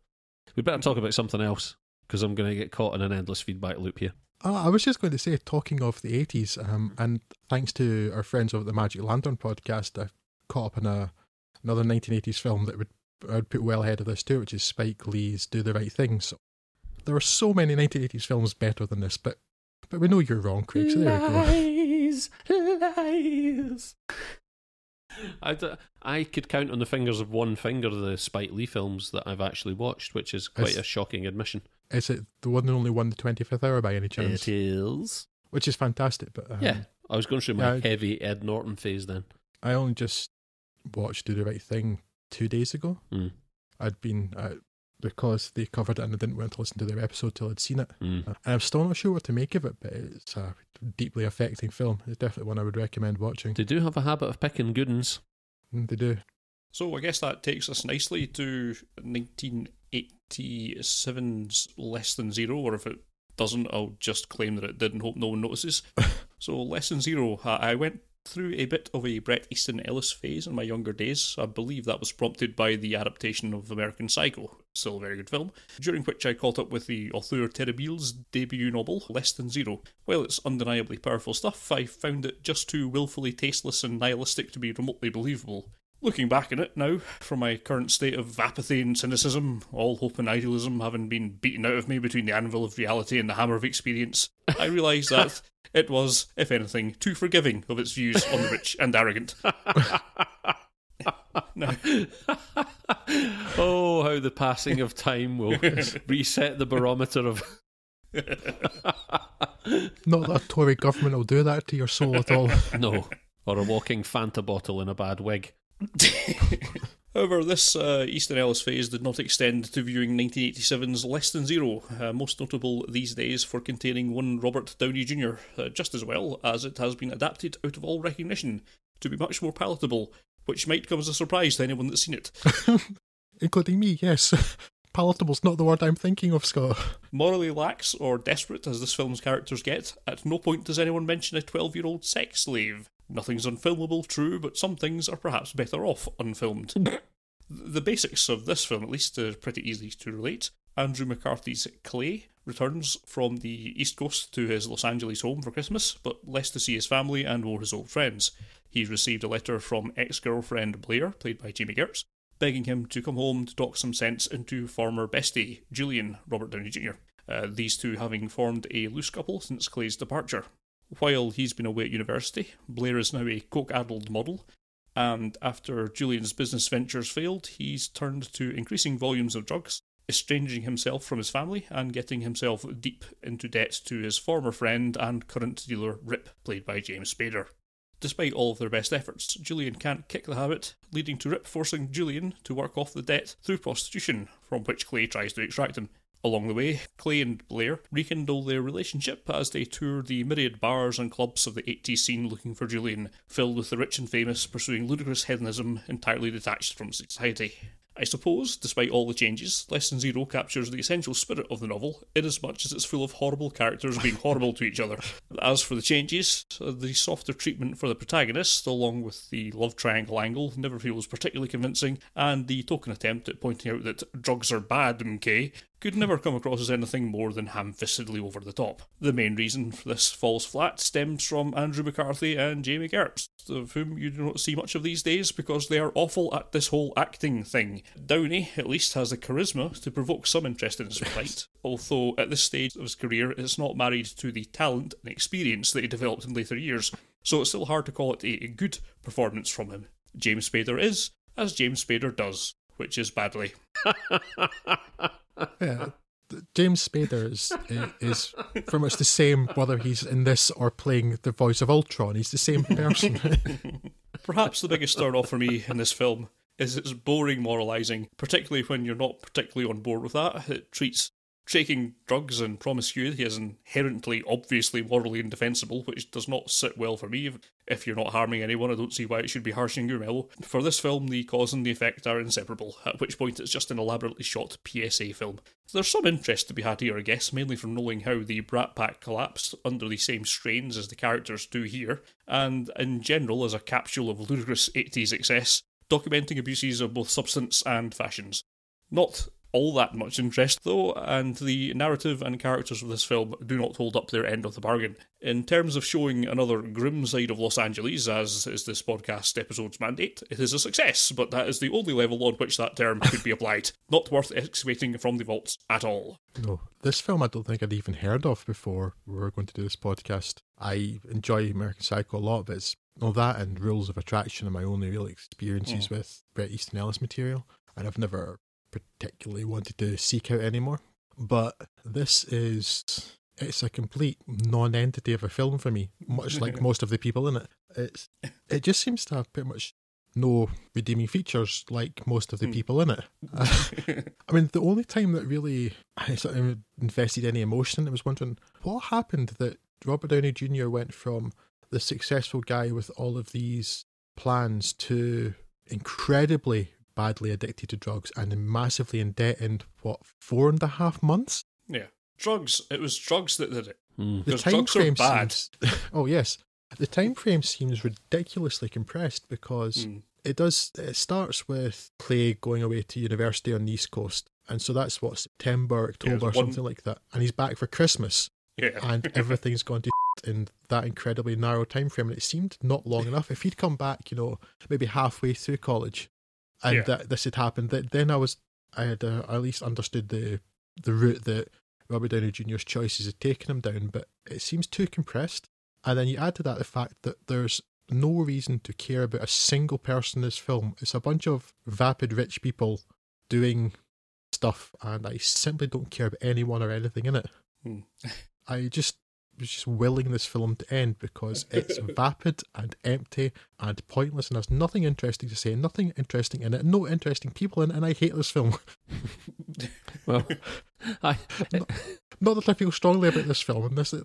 We'd better talk about something else, because I'm going to get caught in an endless feedback loop here. I was just going to say, talking of the 80s, and thanks to our friends over the Magic Lantern podcast, I caught up in another 1980s film that I'd put well ahead of this too, which is Spike Lee's Do the Right Thing. So there are so many 1980s films better than this, but we know you're wrong, Craig, so there we go. Lies. I could count on the fingers of one finger the Spike Lee films that I've actually watched, which is quite a shocking admission. Is it the one that only won the 25th hour by any chance? It is. Which is fantastic. But yeah, I was going through my heavy Ed Norton phase then. I only just watched Do the Right Thing 2 days ago. I'd been, because they covered it and I didn't want to listen to their episode till I'd seen it. And I'm still not sure what to make of it, but it's a deeply affecting film. It's definitely one I would recommend watching. They do have a habit of picking good ones. They do. So I guess that takes us nicely to 1987's Less Than Zero, or if it doesn't, I'll just claim that it did and hope no one notices. So Less Than Zero, I went through a bit of a Bret Easton Ellis phase in my younger days. I believe that was prompted by the adaptation of American Psycho, still a very good film, during which I caught up with the author Terrible's debut novel, Less Than Zero. While it's undeniably powerful stuff, I found it just too willfully tasteless and nihilistic to be remotely believable. Looking back at it now, from my current state of apathy and cynicism, all hope and idealism having been beaten out of me between the anvil of reality and the hammer of experience, I realise that it was, if anything, too forgiving of its views on the rich and arrogant. No. Oh, how the passing of time will reset the barometer of... Not that a Tory government will do that to your soul at all. No, or a walking Fanta bottle in a bad wig. However, this Easton Ellis phase did not extend to viewing 1987's Less Than Zero, most notable these days for containing one Robert Downey Jr., just as well as it has been adapted out of all recognition to be much more palatable, which might come as a surprise to anyone that's seen it. Including me, yes. Palatable's not the word I'm thinking of, Scott. Morally lax or desperate as this film's characters get, at no point does anyone mention a 12-year-old sex slave. Nothing's unfilmable, true, but some things are perhaps better off unfilmed. The basics of this film, at least, are pretty easy to relate. Andrew McCarthy's Clay returns from the East Coast to his Los Angeles home for Christmas, but less to see his family and more his old friends. He's received a letter from ex-girlfriend Blair, played by Jamie Gertz, begging him to come home to talk some sense into former bestie, Julian, Robert Downey Jr., these two having formed a loose couple since Clay's departure. While he's been away at university, Blair is now a coke-addled model, and after Julian's business ventures failed, he's turned to increasing volumes of drugs estranging himself from his family and getting himself deep into debt to his former friend and current dealer Rip, played by James Spader. Despite all of their best efforts, Julian can't kick the habit, leading to Rip forcing Julian to work off the debt through prostitution, from which Clay tries to extract him. Along the way, Clay and Blair rekindle their relationship as they tour the myriad bars and clubs of the 80s scene looking for Julian, filled with the rich and famous pursuing ludicrous hedonism entirely detached from society. I suppose, despite all the changes, Less Than Zero captures the essential spirit of the novel, inasmuch as it's full of horrible characters being horrible to each other. As for the changes, the softer treatment for the protagonist, along with the love triangle angle, never feels particularly convincing, and the token attempt at pointing out that drugs are bad, MK, could never come across as anything more than ham-fistedly over the top. The main reason for this falls flat stems from Andrew McCarthy and Jamie Gertz, of whom you do not see much of these days because they are awful at this whole acting thing. Downey, at least, has the charisma to provoke some interest in his plight, although at this stage of his career it's not married to the talent and experience that he developed in later years, so it's still hard to call it a good performance from him. James Spader is, as James Spader does, which is badly. Yeah, James Spader is pretty much the same whether he's in this or playing the voice of Ultron. He's the same person. Perhaps the biggest turn-off for me in this film is its boring moralising, particularly when you're not particularly on board with that. It treats taking drugs and promiscuity as inherently, obviously morally indefensible, which does not sit well for me. If you're not harming anyone, I don't see why it should be harshing your mellow. For this film, the cause and the effect are inseparable, at which point it's just an elaborately shot PSA film. There's some interest to be had here, I guess, mainly from knowing how the Brat Pack collapsed under the same strains as the characters do here, and in general as a capsule of ludicrous 80s excess, documenting abuses of both substance and fashions. Not all that much interest, though, and the narrative and characters of this film do not hold up their end of the bargain. In terms of showing another grim side of Los Angeles, as is this podcast episode's mandate, it is a success, but that is the only level on which that term could be applied. Not worth excavating from the vaults at all. No, this film I don't think I'd even heard of before we were going to do this podcast. I enjoy American Psycho a lot, but it's that and Rules of Attraction are my only real experiences with Bret Easton Ellis material, and I've never particularly wanted to seek out anymore. But it's a complete non-entity of a film for me, much like most of the people in it. It just seems to have pretty much no redeeming features like most of the people in it. I mean, the only time that really I sort of invested any emotion in it was wondering what happened that Robert Downey Jr. went from the successful guy with all of these plans to incredibly badly addicted to drugs and massively in debt in, 4.5 months? Yeah. Drugs. It was drugs that did it. The time frame seems... Oh, yes. The time frame seems ridiculously compressed because it starts with Clay going away to university on the East Coast. And so that's September, October, something like that. And he's back for Christmas. Yeah. And everything's gone to in that incredibly narrow time frame. And it seemed not long enough. If he'd come back, maybe halfway through college, and that this had happened, then I had at least understood the route that Robert Downey Jr.'s choices had taken him down, but it seems too compressed. And then you add to that the fact that there's no reason to care about a single person in this film. It's a bunch of vapid rich people doing stuff, and I simply don't care about anyone or anything in it. I just was just willing this film to end because it's vapid and empty and pointless, and there's nothing interesting to say, nothing interesting in it, no interesting people in it, and I hate this film. Well, not that I feel strongly about this film, and this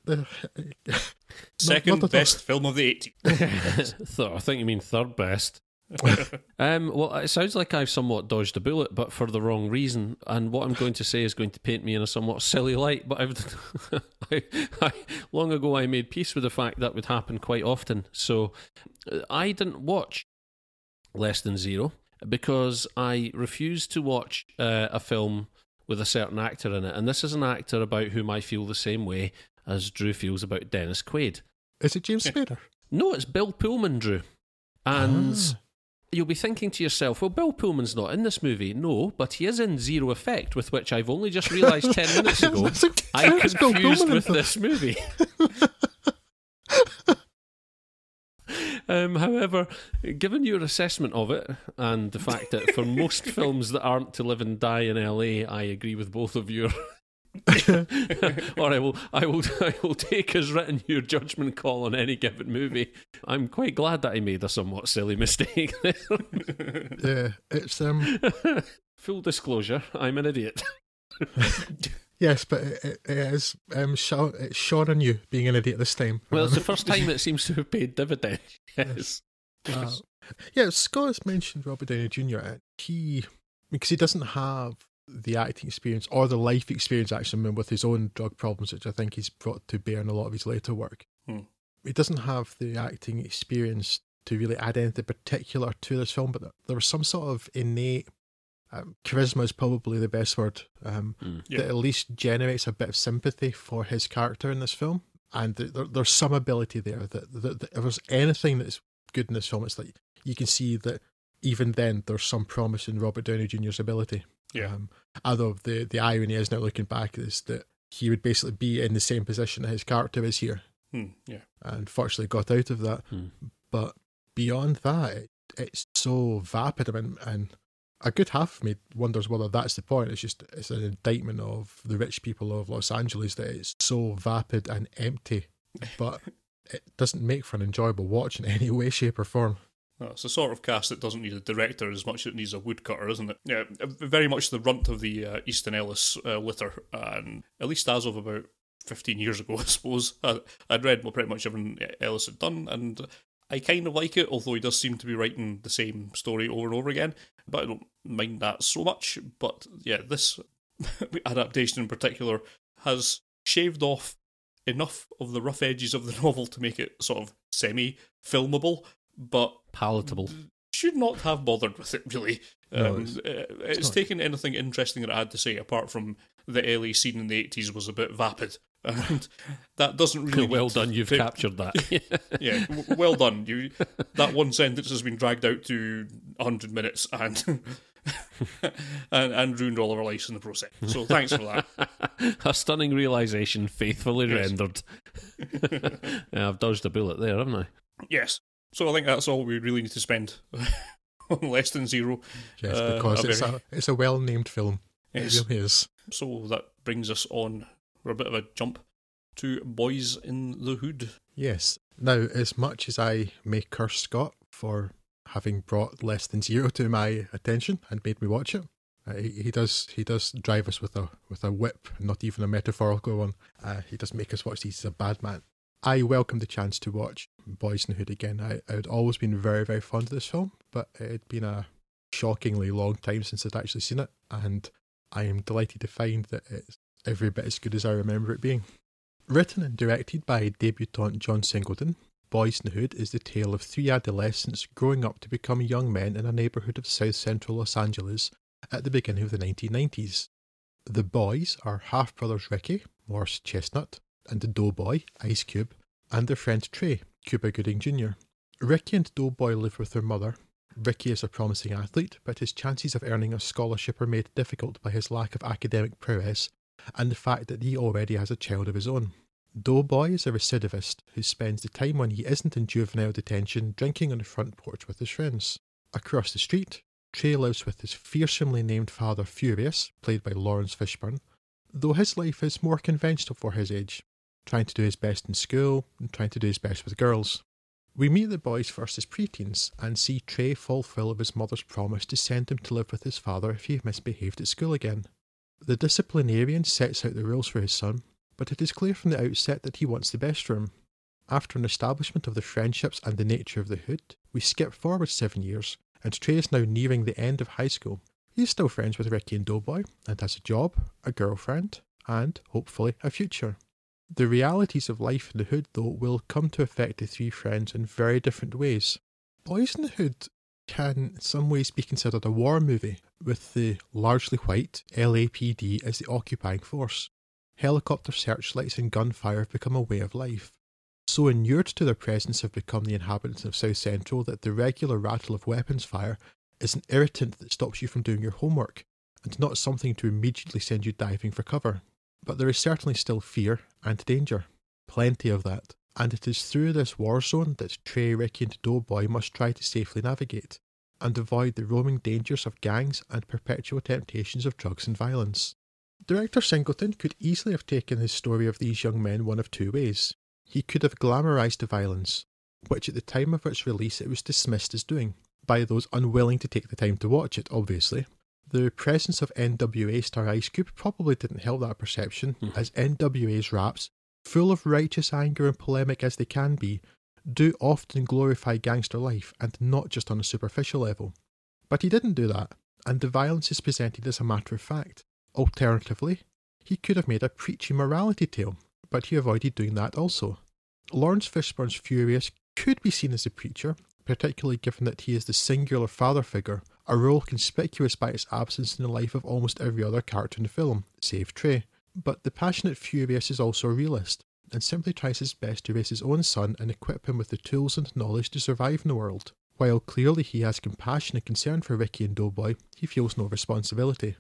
second best film of the 80s. I think you mean third best. Well, it sounds like I've somewhat dodged a bullet, but for the wrong reason. And what I'm going to say is going to paint me in a somewhat silly light. But long ago, I made peace with the fact that would happen quite often. So I didn't watch Less Than Zero because I refused to watch a film with a certain actor in it. And this is an actor about whom I feel the same way as Drew feels about Dennis Quaid. Is it James Spader? No, it's Bill Pullman, Drew. And you'll be thinking to yourself, well, Bill Pullman's not in this movie. No, but he is in Zero Effect, with which I've only just realised 10 minutes ago I'm confused with this movie. However, given your assessment of it and the fact that for most films that aren't to live and die in L.A., I agree with both of you. Or I will take as written your judgment call on any given movie. I'm quite glad that I made a somewhat silly mistake there. Yeah, it's Full disclosure, I'm an idiot. yes, but it is it's short on you being an idiot this time. Well, it's the first time it seems to have paid dividends. Yes. Yeah, Scott has mentioned Robert Downey Jr. Because he doesn't have the acting experience or the life experience actually with his own drug problems, which I think he's brought to bear in a lot of his later work. He doesn't have the acting experience to really add anything particular to this film, but there was some sort of innate charisma is probably the best word, that at least generates a bit of sympathy for his character in this film. And there's some ability there that if there's anything that's good in this film, it's like you can see that even then there's some promise in Robert Downey Jr.'s ability. Yeah. Although the irony is, now looking back, is that he would basically be in the same position that his character is here. Yeah. And fortunately got out of that. But beyond that, it's so vapid. I mean, and a good half of me wonders whether that's the point. It's an indictment of the rich people of Los Angeles that it's so vapid and empty, but it doesn't make for an enjoyable watch in any way, shape or form. Well, it's a sort of cast that doesn't need a director as much as it needs a woodcutter, isn't it? Yeah, very much the runt of the Easton Ellis litter, and at least as of about 15 years ago, I suppose. I'd read pretty much everything Ellis had done, and I kind of like it, although he does seem to be writing the same story over and over again, but I don't mind that so much. But yeah, this adaptation in particular has shaved off enough of the rough edges of the novel to make it sort of semi-filmable, but palatable. Should not have bothered with it, really. No, it's taken anything interesting that I had to say, apart from the L.A. scene in the 80s was a bit vapid. And that doesn't really... Well done, you've captured that. Yeah, well done. That one sentence has been dragged out to 100 minutes and and ruined all of our lives in the process. So thanks for that. A stunning realisation, faithfully rendered. Yeah, I've dodged a bullet there, haven't I? Yes. So I think that's all we really need to spend on Less Than Zero. Yes, because it's a well-named film. Yes. It really is. So that brings us on for a bit of a jump to Boyz in the Hood. Yes. Now, as much as I may curse Scott for having brought Less Than Zero to my attention and made me watch it, he does drive us with a whip, not even a metaphorical one. He does make us watch these. He's a bad man. I welcome the chance to watch Boyz in the Hood again. I had always been very, very fond of this film, but it had been a shockingly long time since I'd actually seen it, and I am delighted to find that it's every bit as good as I remember it being. Written and directed by debutant John Singleton, Boyz in the Hood is the tale of three adolescents growing up to become young men in a neighbourhood of south central Los Angeles at the beginning of the 1990s. The boys are half-brothers Ricky, Morris Chestnut, and the Doughboy, Ice Cube, and their friend Trey, Cuba Gooding Jr. Ricky and Doughboy live with their mother. Ricky is a promising athlete, but his chances of earning a scholarship are made difficult by his lack of academic prowess and the fact that he already has a child of his own. Doughboy is a recidivist who spends the time when he isn't in juvenile detention drinking on the front porch with his friends. Across the street, Trey lives with his fearsomely named father Furious, played by Lawrence Fishburne, though his life is more conventional for his age, trying to do his best in school and trying to do his best with girls. We meet the boys first as preteens and see Trey fall foul of his mother's promise to send him to live with his father if he misbehaved at school again. The disciplinarian sets out the rules for his son, but it is clear from the outset that he wants the best for him. After an establishment of the friendships and the nature of the hood, we skip forward 7 years, and Trey is now nearing the end of high school. He is still friends with Ricky and Doughboy, and has a job, a girlfriend, and, hopefully, a future. The realities of life in the hood, though, will come to affect the three friends in very different ways. Boyz in the Hood can in some ways be considered a war movie, with the largely white LAPD as the occupying force. Helicopter searchlights and gunfire have become a way of life. So inured to their presence have become the inhabitants of South Central that the regular rattle of weapons fire is an irritant that stops you from doing your homework, and not something to immediately send you diving for cover. But there is certainly still fear and danger. Plenty of that. and it is through this war zone that Trey, Ricky and Doughboy must try to safely navigate, and avoid the roaming dangers of gangs and perpetual temptations of drugs and violence. Director Singleton could easily have taken his story of these young men one of two ways. He could have glamorised the violence, which at the time of its release it was dismissed as doing, by those unwilling to take the time to watch it, obviously. The presence of NWA star Ice Cube probably didn't help that perception, as NWA's raps, full of righteous anger and polemic as they can be, do often glorify gangster life, and not just on a superficial level. But he didn't do that, and the violence is presented as a matter of fact. Alternatively, he could have made a preachy morality tale, but he avoided doing that also. Lawrence Fishburne's Furious could be seen as a preacher, particularly given that he is the singular father figure, a role conspicuous by its absence in the life of almost every other character in the film, save Trey. But the passionate Furious is also a realist, and simply tries his best to raise his own son and equip him with the tools and knowledge to survive in the world. While clearly he has compassion and concern for Ricky and Doughboy, he feels no responsibility.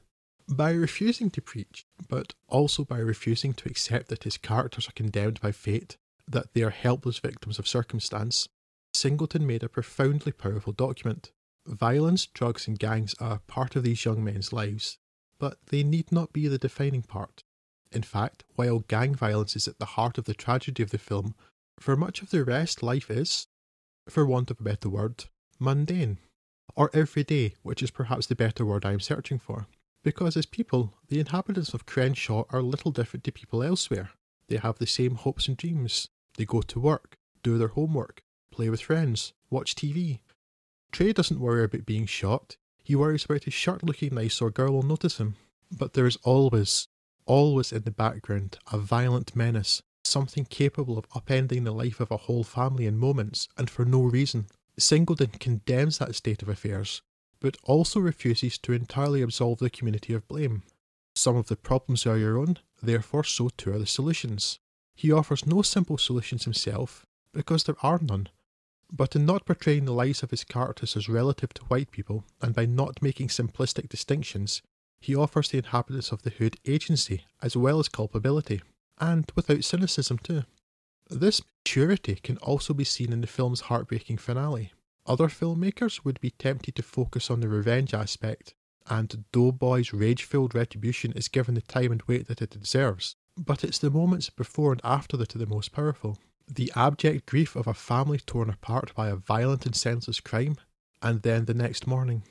By refusing to preach, but also by refusing to accept that his characters are condemned by fate, that they are helpless victims of circumstance, Singleton made a profoundly powerful document. Violence, drugs and gangs are part of these young men's lives, but they need not be the defining part. In fact, while gang violence is at the heart of the tragedy of the film, for much of the rest life is, for want of a better word, mundane. Or everyday, which is perhaps the better word I am searching for. Because as people, the inhabitants of Crenshaw are little different to people elsewhere. They have the same hopes and dreams. They go to work, do their homework, play with friends, watch TV. Trey doesn't worry about being shot. He worries about his shirt looking nice so a girl will notice him. But there is always in the background, a violent menace, something capable of upending the life of a whole family in moments, and for no reason. Singleton condemns that state of affairs, but also refuses to entirely absolve the community of blame. Some of the problems are your own, therefore so too are the solutions. He offers no simple solutions himself, because there are none. But in not portraying the lives of his characters as relative to white people, and by not making simplistic distinctions, he offers the inhabitants of the hood agency as well as culpability, and without cynicism too. This maturity can also be seen in the film's heartbreaking finale. Other filmmakers would be tempted to focus on the revenge aspect, and Doughboy's rage-filled retribution is given the time and weight that it deserves. But it's the moments before and after that are the most powerful. The abject grief of a family torn apart by a violent and senseless crime, and then the next morning.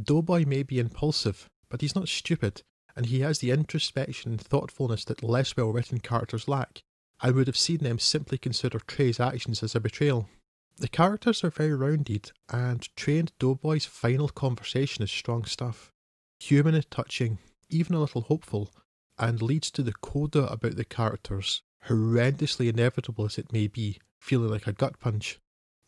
Doughboy may be impulsive, but he's not stupid, and he has the introspection and thoughtfulness that less well-written characters lack. I would have seen them simply consider Trey's actions as a betrayal. The characters are very rounded, and Trey and Doughboy's final conversation is strong stuff. Human and touching, even a little hopeful, and leads to the coda about the characters, horrendously inevitable as it may be, feeling like a gut punch.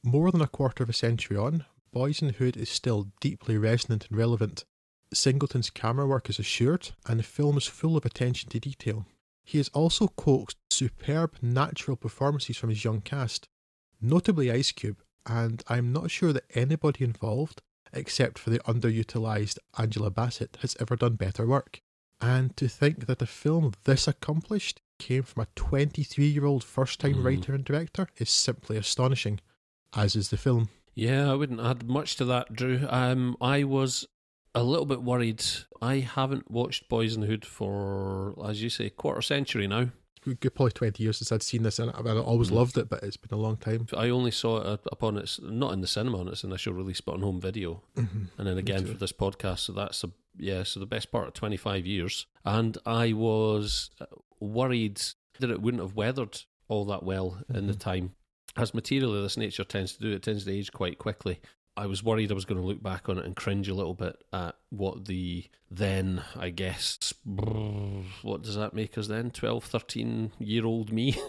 More than a quarter of a century on, Boyz n the Hood is still deeply resonant and relevant. Singleton's camera work is assured, and the film is full of attention to detail. He has also coaxed superb natural performances from his young cast, notably Ice Cube, and I'm not sure that anybody involved, except for the underutilised Angela Bassett, has ever done better work. And to think that a film this accomplished came from a 23-year-old first-time writer and director is simply astonishing, as is the film. Yeah, I wouldn't add much to that, Drew. I was a little bit worried. I haven't watched Boyz n the Hood for, as you say, quarter century now. Probably 20 years since I'd seen this, and I always loved it, but it's been a long time. I only saw it upon its, not in the cinema on its initial release, but on home video. And then again for this podcast, so that's so the best part of 25 years. And I was worried that it wouldn't have weathered all that well in the time. As material of this nature tends to do, it tends to age quite quickly. I was worried I was going to look back on it and cringe a little bit at what the then, I guess, what does that make us then? 12, 13-year-old me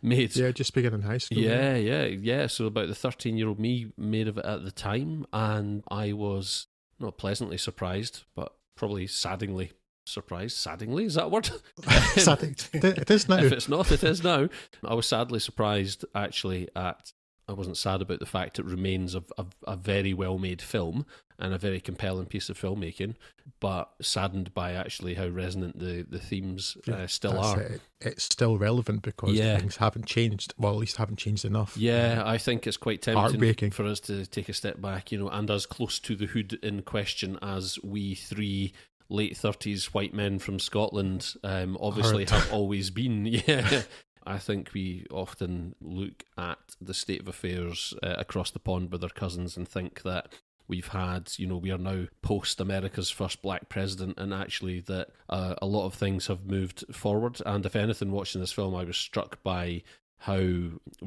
made. Yeah, just beginning high school. Yeah. So about the 13-year-old me made of it at the time, and I was not pleasantly surprised, but probably saddingly surprised. Saddingly, is that a word? It is now. If it's not, it is now. I was sadly surprised, actually, at wasn't sad about the fact it remains a very well-made film and a very compelling piece of filmmaking, but saddened by actually how resonant the themes still are. It's still relevant because things haven't changed. Well, at least haven't changed enough. Yeah, I think it's quite tempting for us to take a step back, and as close to the hood in question as we three late 30s white men from Scotland obviously have always been. Yeah. I think we often look at the state of affairs across the pond with our cousins and think that we've had, we are now post America's first black president, and actually that a lot of things have moved forward. And if anything, watching this film, I was struck by how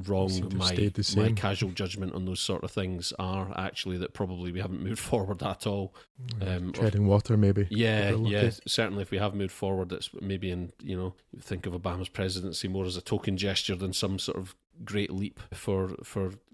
wrong my casual judgment on those sort of things are, actually, that probably we haven't moved forward at all. Treading water, maybe. Yeah, certainly if we have moved forward, it's maybe think of Obama's presidency more as a token gesture than some sort of great leap for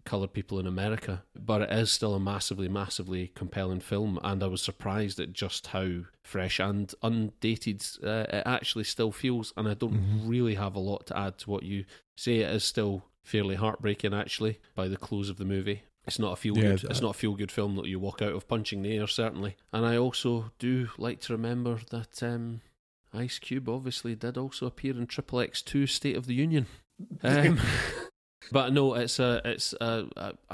coloured people in America. But it is still a massively, massively compelling film, and I was surprised at just how fresh and undated it actually still feels, and I don't really have a lot to add to what you say. It is still fairly heartbreaking, actually, by the close of the movie. It's not a feel-good. It's not a feel-good film that you walk out of punching the air, certainly. And I also do like to remember that Ice Cube obviously did also appear in Triple X2 State of the Union. But no, it's I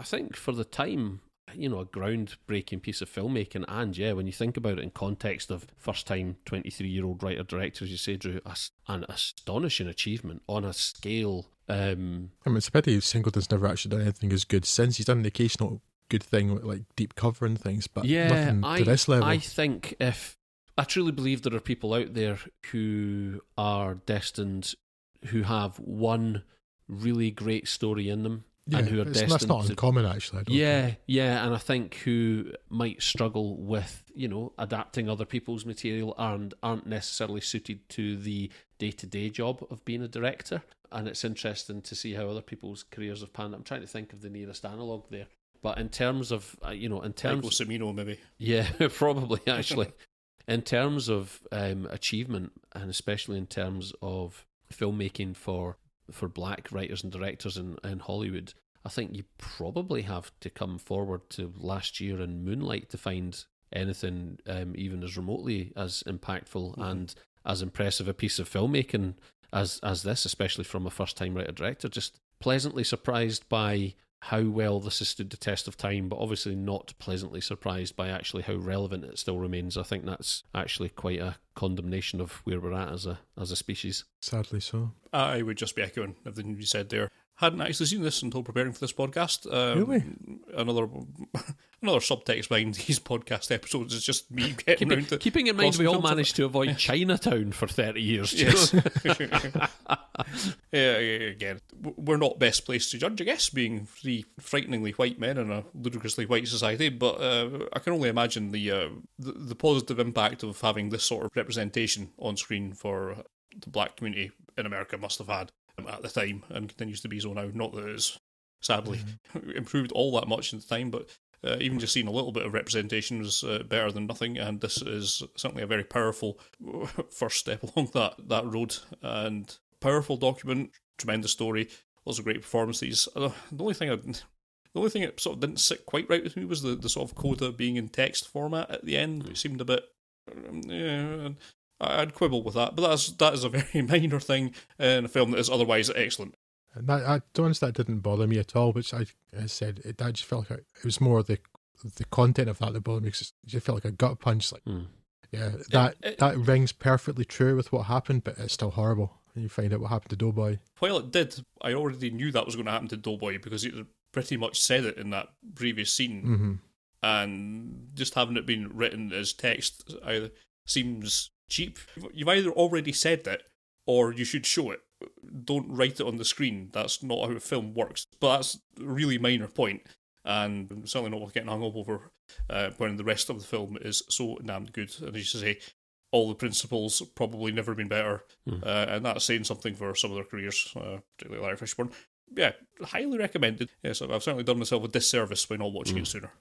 think for the time, a groundbreaking piece of filmmaking. And yeah, when you think about it in context of first-time 23-year-old writer-director, as you say, Drew, an astonishing achievement on a scale. It's a pity Singleton's never actually done anything as good since. He's done an occasional good thing like Deep Cover and things, but nothing to this level. I think I truly believe there are people out there who are destined, who have one really great story in them, and who are destined. That's not uncommon, actually. I don't think. And I think who might struggle with adapting other people's material and aren't necessarily suited to the day-to-day job of being a director. And it's interesting to see how other people's careers have panned out. I'm trying to think of the nearest analogue there. But in terms of, Michael Cimino, maybe. Yeah, probably, actually. In terms of achievement, and especially in terms of filmmaking for black writers and directors in Hollywood, I think you probably have to come forward to last year in Moonlight to find anything even as remotely as impactful and as impressive a piece of filmmaking as this, especially from a first-time writer-director. Just pleasantly surprised by how well this has stood the test of time, but obviously not pleasantly surprised by actually how relevant it still remains. I think that's actually quite a condemnation of where we're at as a species. Sadly so. I would just be echoing everything you said there. Hadn't actually seen this until preparing for this podcast. Really? Another subtext behind these podcast episodes is just me getting around to... Keeping in mind we all managed to avoid Chinatown for 30 years. Yes. Again, we're not best placed to judge, I guess, being three frighteningly white men in a ludicrously white society, but I can only imagine the positive impact of having this sort of representation on screen for the black community in America must have had at the time, and continues to be so now. Not that it's sadly improved all that much in the time, but even just seeing a little bit of representation was better than nothing, and this is certainly a very powerful first step along that road. And powerful document, tremendous story, lots of great performances. The only thing that sort of didn't sit quite right with me was the sort of coda being in text format at the end. It seemed a bit... I'd quibble with that, but that is a very minor thing in a film that is otherwise excellent. And I don't understand, that didn't bother me at all, which I said, I just felt like it was more the content of that bothered me, because it just felt like a gut punch. That rings perfectly true with what happened, but it's still horrible. And you find out what happened to Doughboy. While it did, I already knew that was going to happen to Doughboy because he pretty much said it in that previous scene. And just having it been written as text either seems cheap. You've either already said it or you should show it. Don't write it on the screen. That's not how a film works. But that's a really minor point, and I'm certainly not worth getting hung up over when the rest of the film is so damned good. And as you say, all the principals probably never been better, and that's saying something for some of their careers, particularly Larry Fishburne. Yeah, highly recommended. Yes, I've certainly done myself a disservice by not watching it sooner.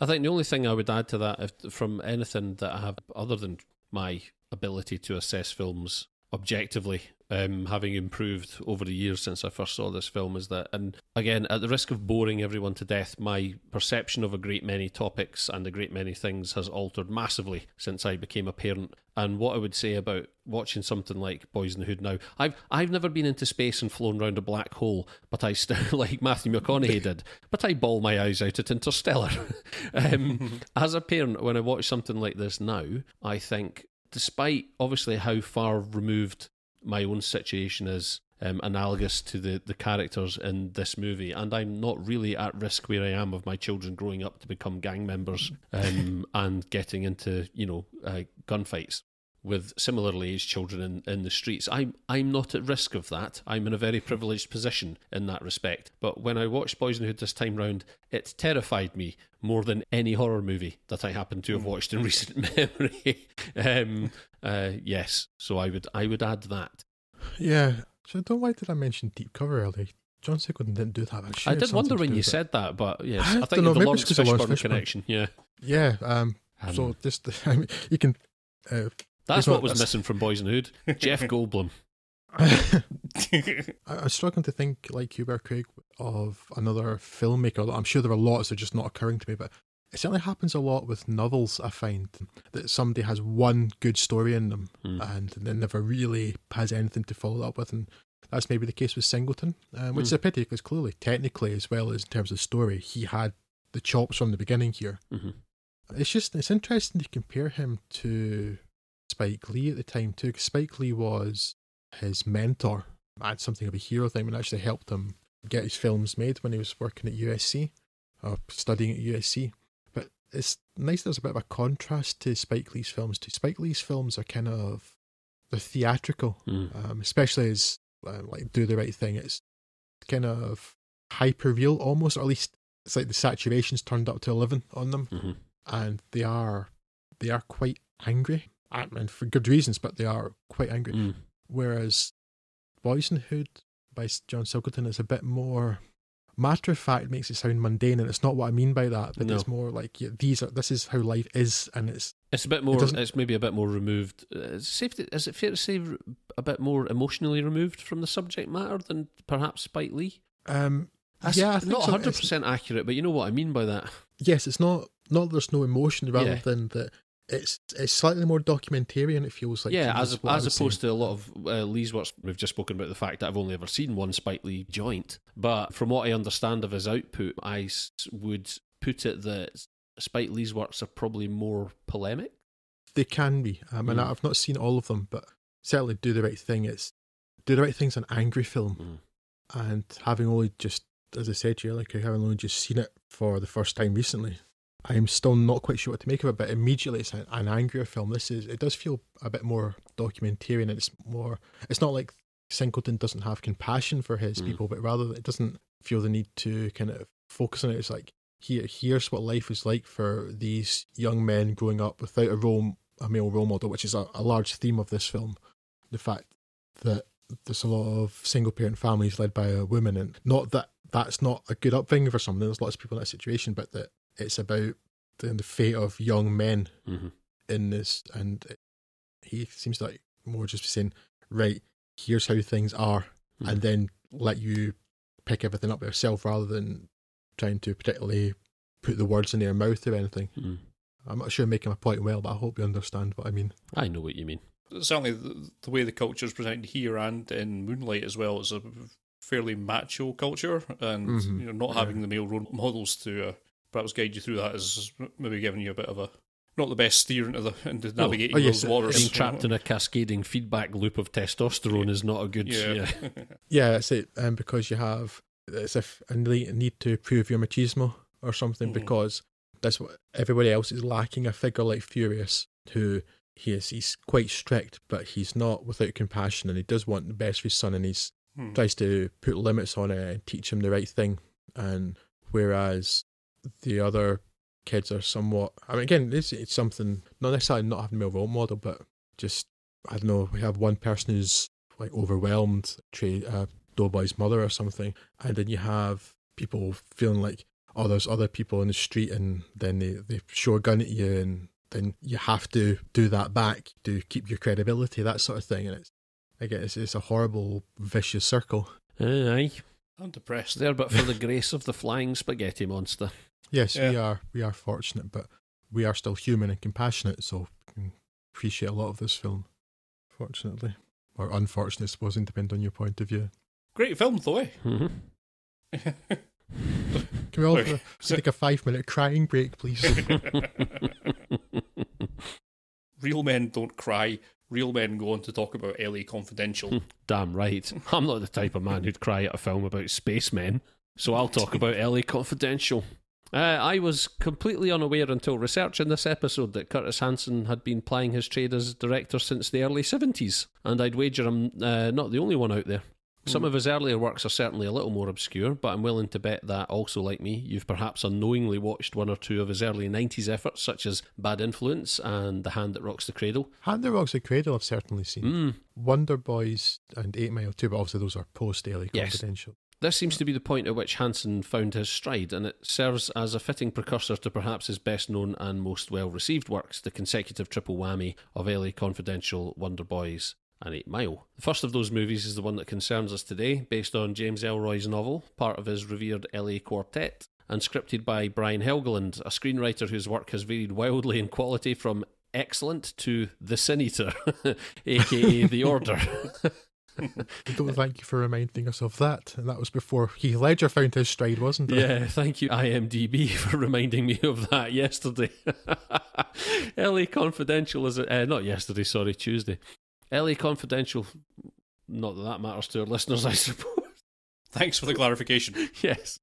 I think the only thing I would add to that, from anything that I have, other than my ability to assess films objectively, having improved over the years since I first saw this film, is that, and again, at the risk of boring everyone to death, my perception of a great many topics and a great many things has altered massively since I became a parent. And what I would say about watching something like Boys in the Hood now, I've never been into space and flown around a black hole, but I still, like Matthew McConaughey did, but I bawl my eyes out at Interstellar. As a parent, when I watch something like this now, I think, despite obviously how far removed my own situation is analogous to the characters in this movie, and I'm not really at risk where I am of my children growing up to become gang members and getting into gunfights with similarly aged children in the streets. I'm not at risk of that. I'm in a very privileged position in that respect. But when I watched Boys in the Hood this time round, it terrified me more than any horror movie that I happen to have watched in recent memory. Yes, so I would add that. Yeah, so why did I mention Deep Cover earlier? John Singleton didn't do that. I did wonder when you said that, but yes, I think know, the maybe Lawrence it's 'cause of Lawrence Fishburne Fishburne. connection. Yeah, yeah. So just you can. That's what was missing from Boys in the Hood. Jeff Goldblum. I'm struggling to think, like you were, Craig, of another filmmaker. I'm sure there are lots that are just not occurring to me, but it certainly happens a lot with novels. I find that somebody has one good story in them and then never really has anything to follow up with, and that's maybe the case with Singleton, which is a pity because clearly, technically, as well as in terms of story, he had the chops from the beginning here. It's interesting to compare him to Spike Lee at the time too, because Spike Lee was his mentor and something of a hero thing, and actually helped him get his films made when he was working at USC or studying at USC. But it's nice there's a bit of a contrast to Spike Lee's films too. Spike Lee's films are they're theatrical, especially as like Do the Right Thing. It's kind of hyper real almost, or at least it's like the saturation's turned up to 11 on them, and they are quite angry. And for good reasons, but they are quite angry. Whereas Boys in the Hood by John Singleton is a bit more matter of fact, makes it sound mundane, and it's not what I mean by that. But it's more like this is how life is, and it's a bit more. It's maybe a bit more removed. Is it fair to say a bit more emotionally removed from the subject matter than perhaps Spike Lee? That's I think not 100% accurate, but you know what I mean by that. Yes, it's not there's no emotion, rather than that. It's slightly more documentarian, it feels like. Yeah, as opposed to a lot of Lee's works. We've just spoken about the fact that I've only ever seen one Spike Lee joint. But from what I understand of his output, I would put it that Spike Lee's works are probably more polemic. They can be. And I've not seen all of them, but certainly Do the Right Thing. Do the Right Thing's an angry film. And having only just, as I said to you, like having only just seen it for the first time recently, I'm still not quite sure what to make of it, but immediately it's an angrier film. It does feel a bit more documentarian, and it's not like Singleton doesn't have compassion for his people, but rather it doesn't feel the need to kind of focus on it. It's like, here's what life is like for these young men growing up without a male role model, which is a large theme of this film. The fact that there's a lot of single parent families led by a woman, and not that that's not a good upbringing for someone. There's lots of people in that situation, but that it's about the fate of young men in this, and he seems like more just saying, right, here's how things are, and then let you pick everything up yourself, rather than trying to particularly put the words in their mouth or anything. I'm not sure I'm making my point well, but I hope you understand what I mean. I know what you mean. Certainly the way the culture is presented here and in Moonlight as well is a fairly macho culture, and not having the male role models to perhaps guide you through that is maybe giving you a bit of a not the best steer into navigating those waters. Being trapped in a cascading feedback loop of testosterone is not a good. Yeah, that's it. Because you have, it's if a need to prove your machismo or something, because that's what everybody else is lacking. A figure like Furious, who he's quite strict, but he's not without compassion, and he does want the best for his son, and he's tries to put limits on it and teach him the right thing. And whereas the other kids are somewhat, I mean, again, it's something, not necessarily not having a male role model, but just, I don't know, we have one person who's like overwhelmed, Doughboy's mother or something, and then you have people feeling like, oh, there's other people in the street, and then they show a gun at you, and then you have to do that back to keep your credibility, that sort of thing. And Again, it's a horrible, vicious circle. Aye. I'm depressed. There but for the grace of the flying spaghetti monster. Yes, Yeah. we are fortunate, but we are still human and compassionate, so we can appreciate a lot of this film, fortunately. Or unfortunately, I suppose, depending on your point of view. Great film, though, eh? Mm-hmm. Can we all take a 5-minute crying break, please? Real men don't cry. Real men go on to talk about L.A. Confidential. Damn right. I'm not the type of man who'd cry at a film about spacemen, so I'll talk about L.A. Confidential. I was completely unaware until researching this episode that Curtis Hanson had been plying his trade as director since the early 70s, and I'd wager I'm not the only one out there. Some of his earlier works are certainly a little more obscure, but I'm willing to bet that also, like me, you've perhaps unknowingly watched one or two of his early 90s efforts, such as Bad Influence and The Hand That Rocks the Cradle. Hand That Rocks the Cradle I've certainly seen. Wonder Boys and 8 Mile too, but obviously those are post-L.A. Confidential. This seems to be the point at which Hanson found his stride, and it serves as a fitting precursor to perhaps his best known and most well-received works, the consecutive triple whammy of L.A. Confidential, Wonder Boys and 8 Mile. The first of those movies is the one that concerns us today, based on James Ellroy's novel, part of his revered L.A. Quartet, and scripted by Brian Helgeland, a screenwriter whose work has varied wildly in quality from excellent to The Sin Eater, aka The Order. Don't thank you for reminding us of that. And that was before Heath Ledger found his stride, wasn't it? Yeah, thank you IMDb for reminding me of that yesterday. L.A. Confidential is not yesterday, sorry, Tuesday. L.A. Confidential, not that matters to our listeners, I suppose. Thanks for the clarification. Yes.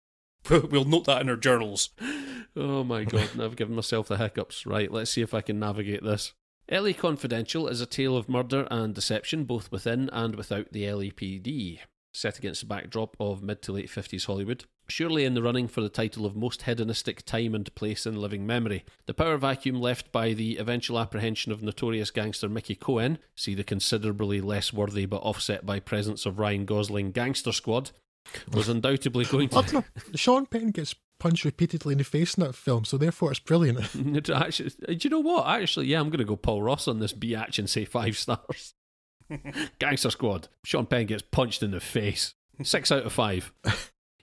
We'll note that in our journals. Oh my god, I've given myself the hiccups. Right, let's see if I can navigate this. L.A. Confidential is a tale of murder and deception both within and without the LAPD, set against the backdrop of mid to late 50s Hollywood. Surely in the running for the title of most hedonistic time and place in living memory. The power vacuum left by the eventual apprehension of notorious gangster Mickey Cohen, see the considerably less worthy but offset by presence of Ryan Gosling Gangster Squad, was undoubtedly going to... Sean Penn gets punched repeatedly in the face in that film, so therefore it's brilliant. Actually, do you know what? Actually, yeah, I'm going to go Paul Ross on this biatch and say 5 stars. Gangster Squad. Sean Penn gets punched in the face. 6 out of 5.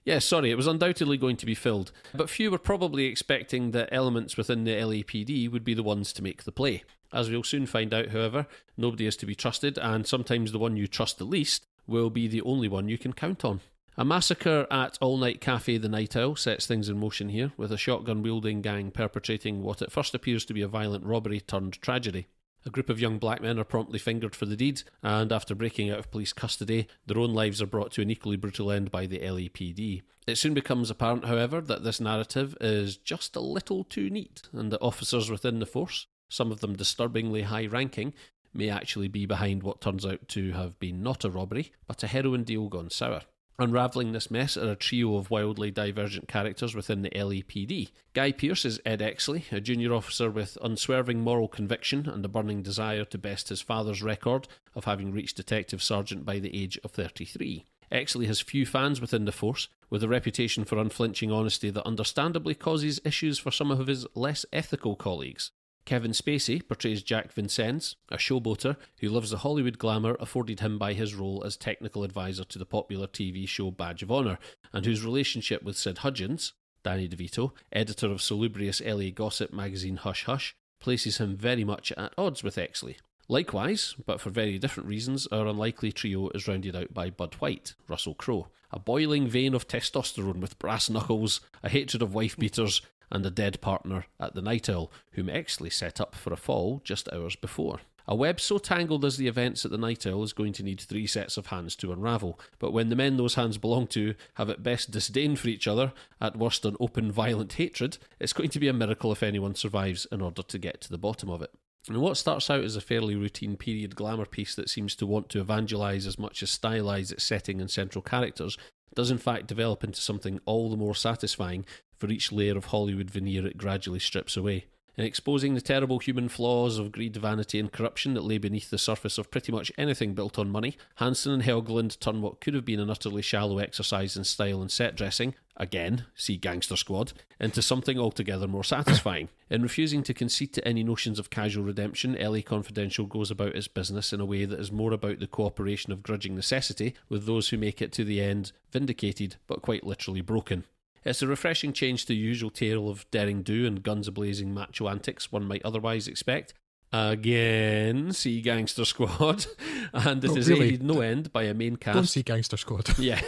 Yeah, sorry, it was undoubtedly going to be filled, but few were probably expecting that elements within the LAPD would be the ones to make the play. As we'll soon find out, however, nobody is to be trusted, and sometimes the one you trust the least will be the only one you can count on. A massacre at All Night Cafe the Night Owl sets things in motion here, with a shotgun-wielding gang perpetrating what at first appears to be a violent robbery turned tragedy. A group of young black men are promptly fingered for the deed, and after breaking out of police custody, their own lives are brought to an equally brutal end by the LAPD. It soon becomes apparent, however, that this narrative is just a little too neat, and that officers within the force, some of them disturbingly high-ranking, may actually be behind what turns out to have been not a robbery, but a heroin deal gone sour. Unravelling this mess are a trio of wildly divergent characters within the LAPD. Guy Pearce is Ed Exley, a junior officer with unswerving moral conviction and a burning desire to best his father's record of having reached detective sergeant by the age of 33. Exley has few fans within the force, with a reputation for unflinching honesty that understandably causes issues for some of his less ethical colleagues. Kevin Spacey portrays Jack Vincennes, a showboater who loves the Hollywood glamour afforded him by his role as technical advisor to the popular TV show Badge of Honor, and whose relationship with Sid Hudgens, Danny DeVito, editor of salubrious LA gossip magazine Hush Hush, places him very much at odds with Exley. Likewise, but for very different reasons, our unlikely trio is rounded out by Bud White, Russell Crowe, a boiling vein of testosterone with brass knuckles, a hatred of wife-beaters, and a dead partner at the Night Owl, whom Exley set up for a fall just hours before. A web so tangled as the events at the Night Owl is going to need 3 sets of hands to unravel, but when the men those hands belong to have at best disdain for each other, at worst an open violent hatred, it's going to be a miracle if anyone survives in order to get to the bottom of it. And what starts out as a fairly routine period glamour piece that seems to want to evangelise as much as stylise its setting and central characters does in fact develop into something all the more satisfying for each layer of Hollywood veneer it gradually strips away. In exposing the terrible human flaws of greed, vanity and corruption that lay beneath the surface of pretty much anything built on money, Hansen and Helgeland turn what could have been an utterly shallow exercise in style and set dressing, again, see Gangster Squad, into something altogether more satisfying. In refusing to concede to any notions of casual redemption, L.A. Confidential goes about its business in a way that is more about the cooperation of grudging necessity with those who make it to the end vindicated, but quite literally broken. It's a refreshing change to the usual tale of daring do and guns a-blazing macho antics one might otherwise expect. Again, see Gangster Squad, and it is aided no end by a main cast. Don't see Gangster Squad. Yeah.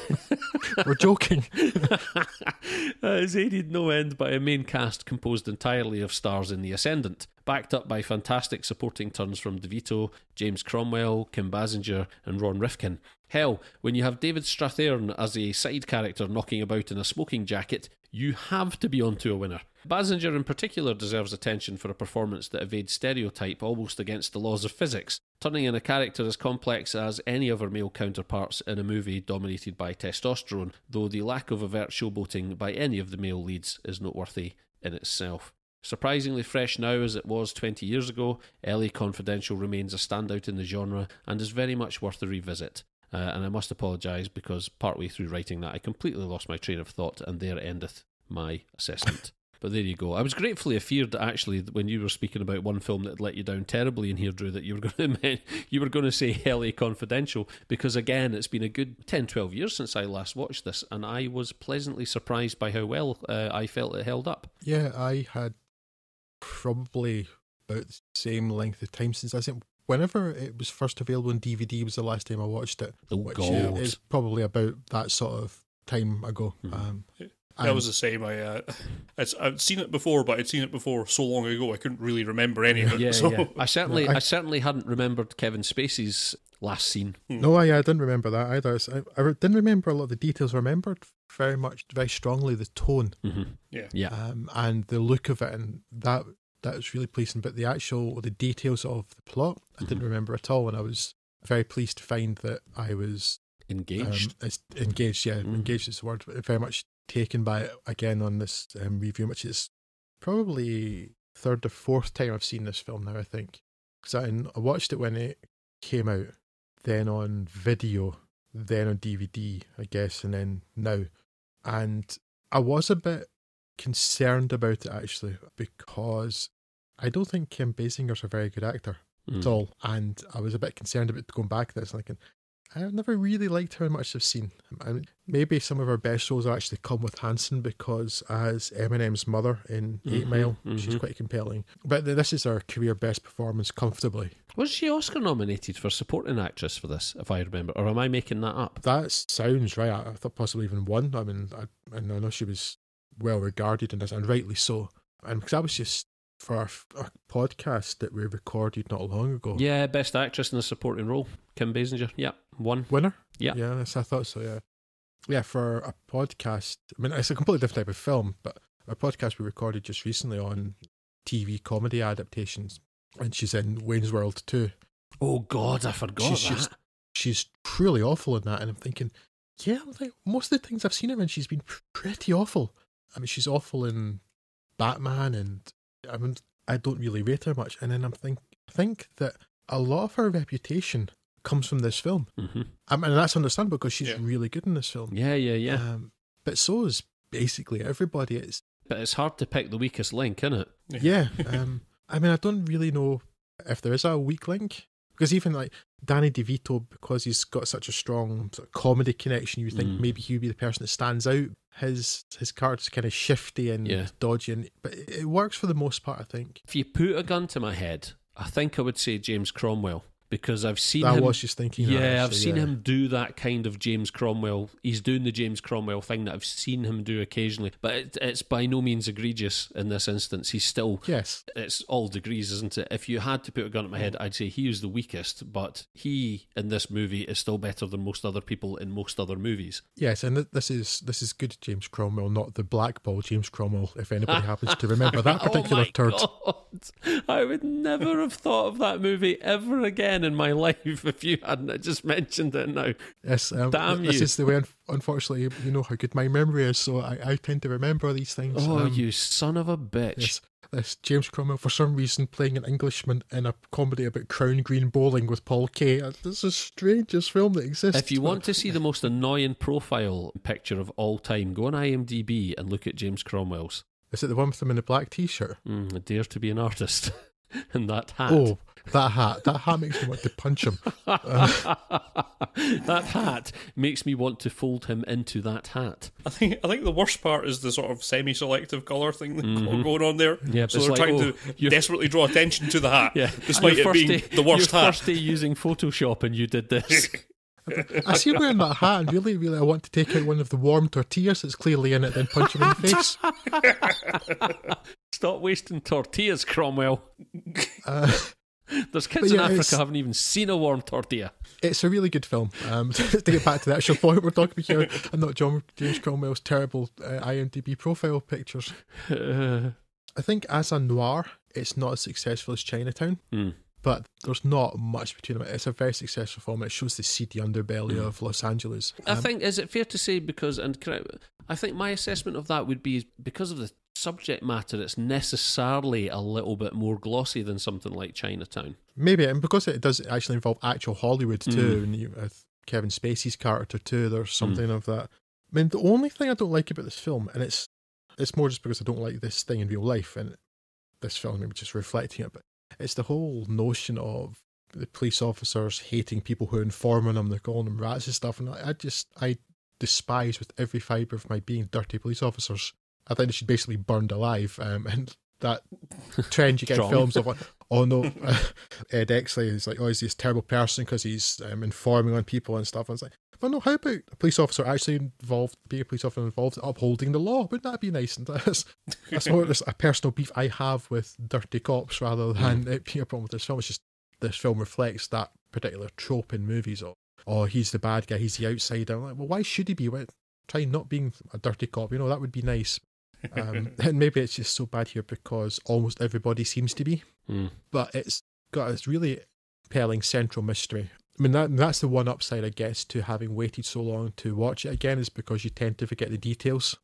We're joking. It's aided no end by a main cast composed entirely of stars in the ascendant, backed up by fantastic supporting turns from DeVito, James Cromwell, Kim Basinger and Ron Rifkin. Hell, when you have David Strathairn as a side character knocking about in a smoking jacket, you have to be onto a winner. Basinger in particular deserves attention for a performance that evades stereotype almost against the laws of physics, turning in a character as complex as any of her male counterparts in a movie dominated by testosterone, though the lack of overt showboating by any of the male leads is noteworthy in itself. Surprisingly fresh now as it was 20 years ago, L.A. Confidential remains a standout in the genre and is very much worth a revisit. And I must apologise because partway through writing that I completely lost my train of thought, and there endeth my assessment. But there you go. I was gratefully afeared actually when you were speaking about one film that let you down terribly in here, Drew, that you were going to say Hell.A. Confidential, because again it's been a good 10-12 years since I last watched this, and I was pleasantly surprised by how well I felt it held up. Yeah, I had probably about the same length of time since I think whenever it was first available on DVD was the last time I watched it, which is probably about that sort of time ago. That was the same. I'd seen it before, but I'd seen it before so long ago I couldn't really remember any of it. Yeah, so. yeah. I certainly hadn't remembered Kevin Spacey's last scene. No, I didn't remember that either. I didn't remember a lot of the details. I remembered very strongly the tone, and the look of it, and that was really pleasing. But the details of the plot, I didn't remember at all, and I was very pleased to find that I was engaged. Engaged is the word. Very much taken by it again on this review, which is probably third or fourth time I've seen this film now, I think. Because I watched it when it came out, then on video, then on DVD, I guess, and then now. And I was a bit concerned about it, actually, because I don't think Kim Basinger's a very good actor at all. And I was a bit concerned about going back to this, thinking, I've never really liked how much I've seen. I mean, maybe some of her best roles actually come with Hansen, because as Eminem's mother in 8 Mile, she's quite compelling. But this is her career best performance comfortably. Was she Oscar nominated for supporting actress for this, if I remember? Or am I making that up? That sounds right. I thought possibly even won. I mean, I know she was well regarded in this, and rightly so. And because that was just for our podcast that we recorded not long ago. Yeah, best actress in a supporting role, Kim Basinger. Yeah, won. Winner? Yeah. Yeah, I thought so, yeah. Yeah, for a podcast, I mean, it's a completely different type of film, but a podcast we recorded just recently on TV comedy adaptations, and she's in Wayne's World 2. Oh, God, I forgot that. She's truly awful in that, and I'm thinking, yeah, like, most of the things I've seen her in, she's been pretty awful. I mean, she's awful in Batman, and I mean, I don't really rate her much. And then I think that a lot of her reputation comes from this film. I mean, that's understandable because she's really good in this film. Yeah. But so is basically everybody. But it's hard to pick the weakest link, isn't it? Yeah. I mean, I don't really know if there is a weak link, because even like Danny DeVito, because he's got such a strong sort of comedy connection, you think maybe he'd be the person that stands out. His character's kind of shifty and dodgy, but it works for the most part, I think. If you put a gun to my head, I think I would say James Cromwell. Because I've seen him... I was just thinking that, actually, I've seen him do that kind of James Cromwell. He's doing the James Cromwell thing that I've seen him do occasionally. But it's by no means egregious in this instance. He's still... Yes. It's all degrees, isn't it? If you had to put a gun at my head, I'd say he is the weakest. But he, in this movie, is still better than most other people in most other movies. Yes, and this is good James Cromwell, not the blackball James Cromwell, if anybody happens to remember that particular turd. God. I would never have thought of that movie ever again. again in my life if you hadn't just mentioned it now. Yes, Damn this you. is the way, unfortunately, you know how good my memory is, so I tend to remember these things. Oh, you son of a bitch. Yes, this James Cromwell, for some reason, playing an Englishman in a comedy about crown green bowling with Paul Kay. This is the strangest film that exists. If you want to see the most annoying profile picture of all time, go on IMDb and look at James Cromwell's. Is it the one with him in a black t-shirt? I dare to be an artist. And that hat. Oh, that hat. That hat makes me want to punch him. That hat makes me want to fold him into that hat. I think the worst part is the sort of semi-selective colour thing that's going on there. Yeah, so they're trying to desperately draw attention to the hat, despite it being the worst hat. Your first day using Photoshop and you did this. I see him wearing that hat and really, really I want to take out one of the warm tortillas that's clearly in it, then punch him in the face. Stop wasting tortillas, Cromwell. There's kids in Africa who haven't even seen a warm tortilla. It's a really good film. To get back to the actual point we're talking about here, and not James Cromwell's terrible IMDb profile pictures. I think as a noir, it's not as successful as Chinatown. But there's not much between them. It's a very successful film. It shows the seedy underbelly of Los Angeles. I think, is it fair to say, I think my assessment of that would be because of the subject matter, it's necessarily a little bit more glossy than something like Chinatown. Maybe, and because it does actually involve actual Hollywood too, and with Kevin Spacey's character too, there's something of that. I mean, the only thing I don't like about this film, and it's more just because I don't like this thing in real life, and this film maybe just reflecting it, but it's the whole notion of the police officers hating people who are informing them, they're calling them rats and stuff, and I despise with every fibre of my being dirty police officers. I think they should basically be burned alive, and that trend you get in films of like, oh no, Ed Exley is like, oh, he's this terrible person because he's informing on people and stuff. And it's like, but no, how about a police officer actually involved, being a police officer involved in upholding the law? Wouldn't that be nice? And that's more just a personal beef I have with dirty cops rather than it being a problem with this film. It's just this film reflects that particular trope in movies of, oh, he's the bad guy, he's the outsider. I'm like, well, why should he be? Try not being a dirty cop, that would be nice. And maybe it's just so bad here because almost everybody seems to be, but it's got this really compelling central mystery. I mean, that's the one upside, I guess, to having waited so long to watch it again, is because you tend to forget the details,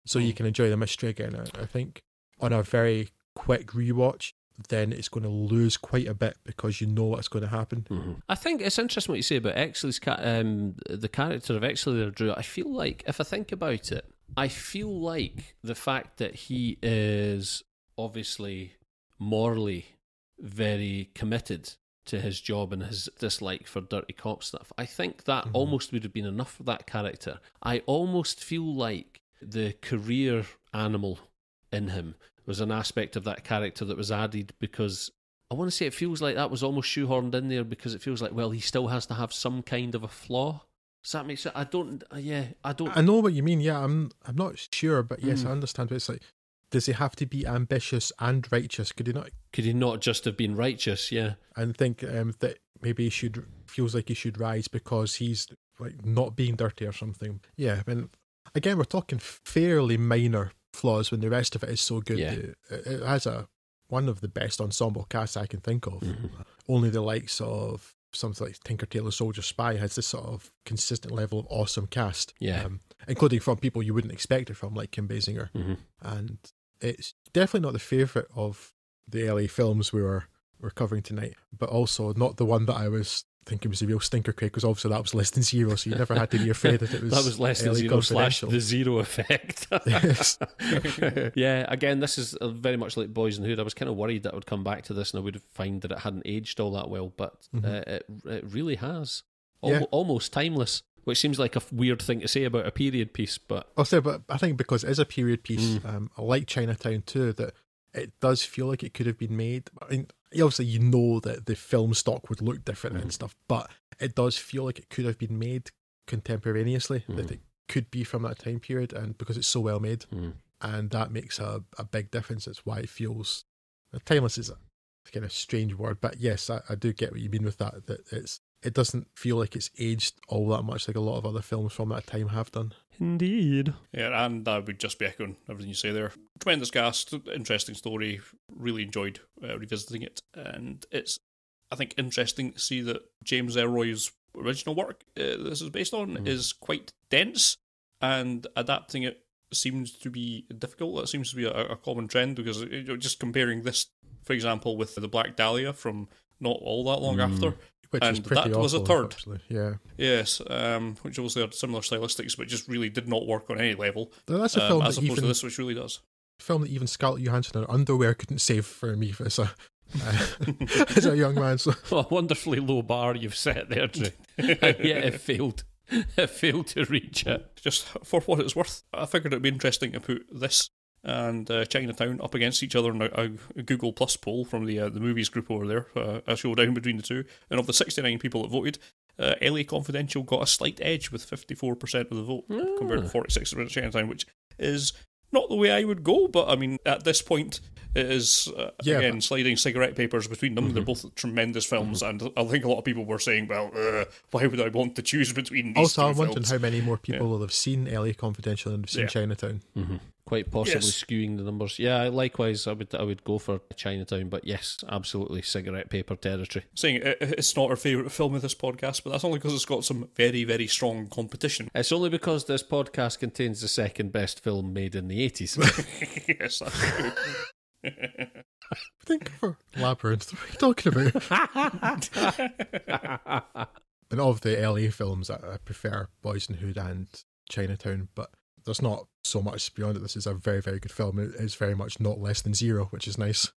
so you can enjoy the mystery again. I think on a very quick rewatch, then it's going to lose quite a bit because you know what's going to happen. I think it's interesting what you say about Exley's the character of Exley there, Drew. I feel like, if I think about it, I feel like the fact that he is obviously morally very committed to his job and his dislike for dirty cop stuff, I think that almost would have been enough for that character. I almost feel like the career animal in him was an aspect of that character that was added because I want to say it feels like that was almost shoehorned in there because it feels like, well, he still has to have some kind of a flaw. Does that make sense? I don't. I know what you mean. Yeah, I'm not sure, but yes, I understand. But it's like, does he have to be ambitious and righteous? Could he not? Could he not just have been righteous? Yeah, and think that maybe feels like he should rise because he's like not being dirty or something. Yeah, I mean, again, we're talking fairly minor flaws when the rest of it is so good. Yeah. It has one of the best ensemble casts I can think of. Only the likes of something like Tinker Tailor Soldier Spy has this sort of consistent level of awesome cast, including from people you wouldn't expect it from, like Kim Basinger. And it's definitely not the favourite of the LA films we're covering tonight, but also not the one that I was thinking was a real stinker, Craig, because obviously that was Less Than Zero, so you never had to be afraid that it was that was Less Than Zero / The Zero Effect. Yeah, again, this is very much like Boys in the Hood. I was kind of worried that I would come back to this and I would find that it hadn't aged all that well, but it really has. Almost timeless, which seems like a weird thing to say about a period piece, but but I think because it is a period piece, I like Chinatown too, that it does feel like it could have been made. I mean, obviously you know that the film stock would look different and stuff, but it does feel like it could have been made contemporaneously, that it could be from that time period, and because it's so well made, and that makes a big difference. It's why it feels timeless is a kind of strange word, but yes, I do get what you mean with that it doesn't feel like it's aged all that much like a lot of other films from that time have done. Indeed. Yeah, and I would just be echoing everything you say there. Tremendous cast, interesting story, really enjoyed revisiting it, and it's I think, interesting to see that James Ellroy's original work this is based on is quite dense, and adapting it seems to be difficult. That seems to be a common trend, because just comparing this, for example, with The Black Dahlia from not all that long after, Which and is pretty that awful, was a third. actually. Yeah. Yes, which obviously had similar stylistics, but just really did not work on any level. That's a film as that opposed to even this, which really does. Even Scarlett Johansson in her underwear couldn't save for me as a as a young man. So Well, a wonderfully low bar you've set there, Drew. And yet it failed. It failed to reach it. Just for what it's worth, I figured it'd be interesting to put this and Chinatown up against each other in a Google Plus poll from the movies group over there, a showdown between the two. And of the 69 people that voted, L.A. Confidential got a slight edge with 54% of the vote compared to 46% of Chinatown, which is not the way I would go, but I mean, at this point, it is, again, sliding cigarette papers between them. They're both tremendous films, and I think a lot of people were saying, well, why would I want to choose between these also, two I'm wondering films? how many more people will have seen L.A. Confidential and have seen Chinatown. Quite possibly skewing the numbers. Yeah, likewise, I would go for Chinatown, but yes, absolutely cigarette paper territory. Saying it's not our favourite film of this podcast, but that's only because it's got some very, very strong competition. It's only because this podcast contains the second best film made in the 80s. Yes, that's true. Think for Labyrinth. What are you talking about? And of the LA films, I prefer Boys in the Hood and Chinatown, but there's not so much beyond it. This is a very, very good film. It is very much not less than zero, which is nice.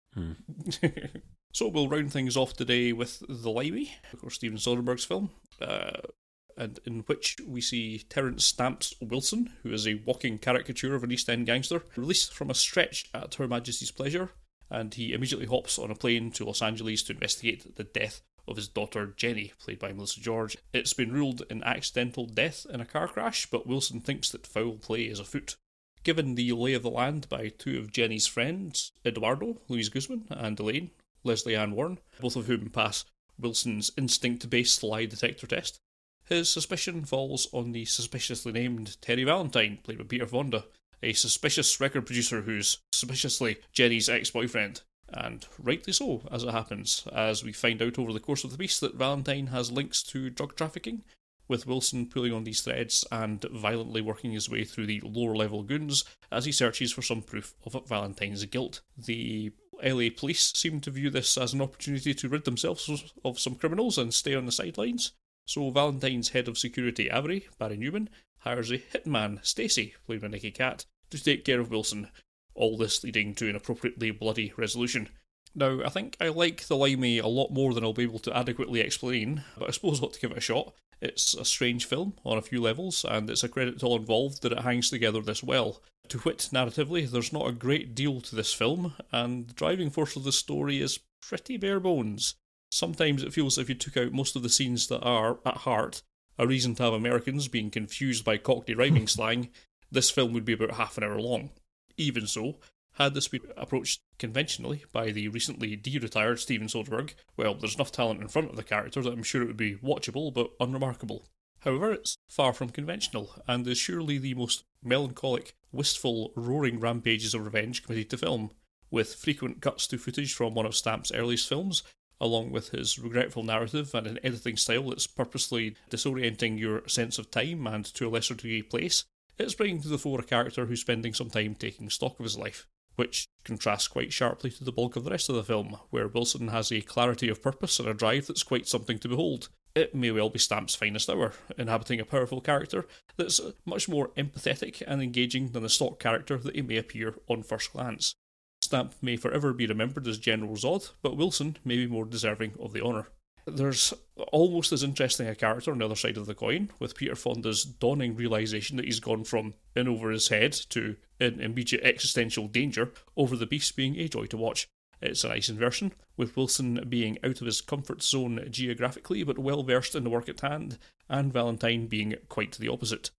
So we'll round things off today with The Limey, of course, Steven Soderbergh's film, and in which we see Terence Stamp's Wilson, who is a walking caricature of an East End gangster, released from a stretch at Her Majesty's pleasure, and he immediately hops on a plane to Los Angeles to investigate the death of his daughter Jenny, played by Melissa George. It's been ruled an accidental death in a car crash, but Wilson thinks that foul play is afoot. Given the lay of the land by two of Jenny's friends, Eduardo, Luis Guzman, and Elaine, Leslie Ann Warren, both of whom pass Wilson's instinct-based lie detector test, his suspicion falls on the suspiciously named Terry Valentine, played by Peter Fonda, a suspicious record producer who's suspiciously Jenny's ex-boyfriend. And rightly so, as it happens, as we find out over the course of the piece that Valentine has links to drug trafficking, with Wilson pulling on these threads and violently working his way through the lower-level goons as he searches for some proof of Valentine's guilt. The LA police seem to view this as an opportunity to rid themselves of some criminals and stay on the sidelines, so Valentine's head of security, Avery, Barry Newman, hires a hitman, Stacy, played by Nicky Cat, to take care of Wilson, all this leading to an appropriately bloody resolution. Now, I think I like The Limey a lot more than I'll be able to adequately explain, but I suppose I ought to give it a shot. It's a strange film on a few levels, and it's a credit to all involved that it hangs together this well. To wit, narratively, there's not a great deal to this film, and the driving force of the story is pretty bare bones. Sometimes it feels as if you took out most of the scenes that are, at heart, a reason to have Americans being confused by Cockney rhyming slang. This film would be about half an hour long. Even so, had this been approached conventionally by the recently de-retired Steven Soderbergh, well, there's enough talent in front of the character that I'm sure it would be watchable but unremarkable. However, it's far from conventional, and is surely the most melancholic, wistful, roaring rampages of revenge committed to film, with frequent cuts to footage from one of Stamp's earliest films, along with his regretful narrative and an editing style that's purposely disorienting your sense of time and, to a lesser degree, place. It's bringing to the fore a character who's spending some time taking stock of his life, which contrasts quite sharply to the bulk of the rest of the film, where Wilson has a clarity of purpose and a drive that's quite something to behold. It may well be Stamp's finest hour, inhabiting a powerful character that's much more empathetic and engaging than the stock character that he may appear on first glance. Stamp may forever be remembered as General Zod, but Wilson may be more deserving of the honour. There's almost as interesting a character on the other side of the coin, with Peter Fonda's dawning realisation that he's gone from in over his head to in immediate existential danger over the beast being a joy to watch. It's a nice inversion, with Wilson being out of his comfort zone geographically but well versed in the work at hand, and Valentine being quite the opposite.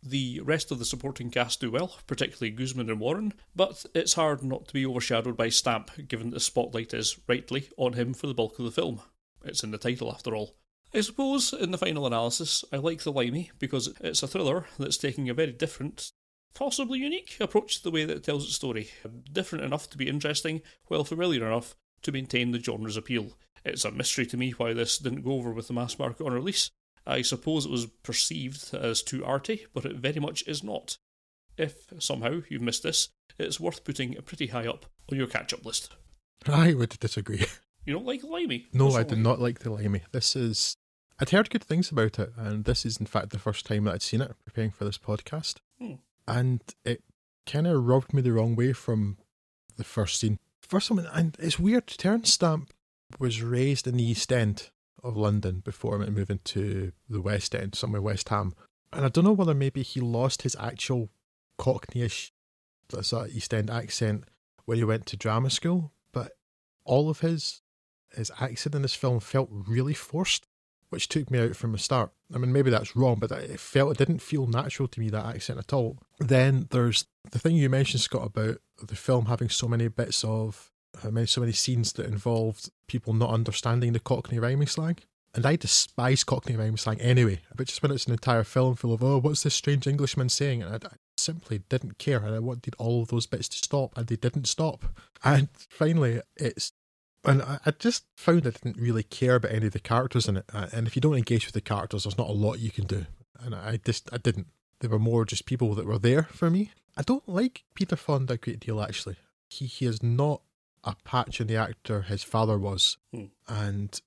The rest of the supporting cast do well, particularly Guzman and Warren, but it's hard not to be overshadowed by Stamp, given that the spotlight is, rightly, on him for the bulk of the film. It's in the title, after all. I suppose, in the final analysis, I like The Limey because it's a thriller that's taking a very different, possibly unique, approach to the way that it tells its story. Different enough to be interesting, while familiar enough to maintain the genre's appeal. It's a mystery to me why this didn't go over with the mass market on release. I suppose it was perceived as too arty, but it very much is not. If somehow you've missed this, it's worth putting pretty high up on your catch-up list. I would disagree. You don't like Limey? No, I do not like the Limey. I'd heard good things about it, and this is in fact the first time that I'd seen it preparing for this podcast. And it kind of rubbed me the wrong way from the first scene. First one, and it's weird, Terence Stamp was raised in the East End of London before moving to the West End, somewhere West Ham. And I don't know whether maybe he lost his actual Cockneyish sort of East End accent when he went to drama school, but all of his accent in this film felt really forced, which took me out from the start. I mean, maybe that's wrong, but it didn't feel natural to me, that accent at all. Then there's the thing you mentioned, Scott, about the film having so many bits of, so many scenes that involved people not understanding the Cockney rhyming slang. And I despise Cockney rhyming slang anyway, but just when it's an entire film full of, oh, what's this strange Englishman saying? And I simply didn't care, and I wanted all of those bits to stop, and they didn't stop. And finally, and I just found I didn't really care about any of the characters in it. And if you don't engage with the characters, there's not a lot you can do. And I didn't. They were more just people that were there for me. I don't like Peter Fonda a great deal, actually. He is not a patch in the actor his father was. And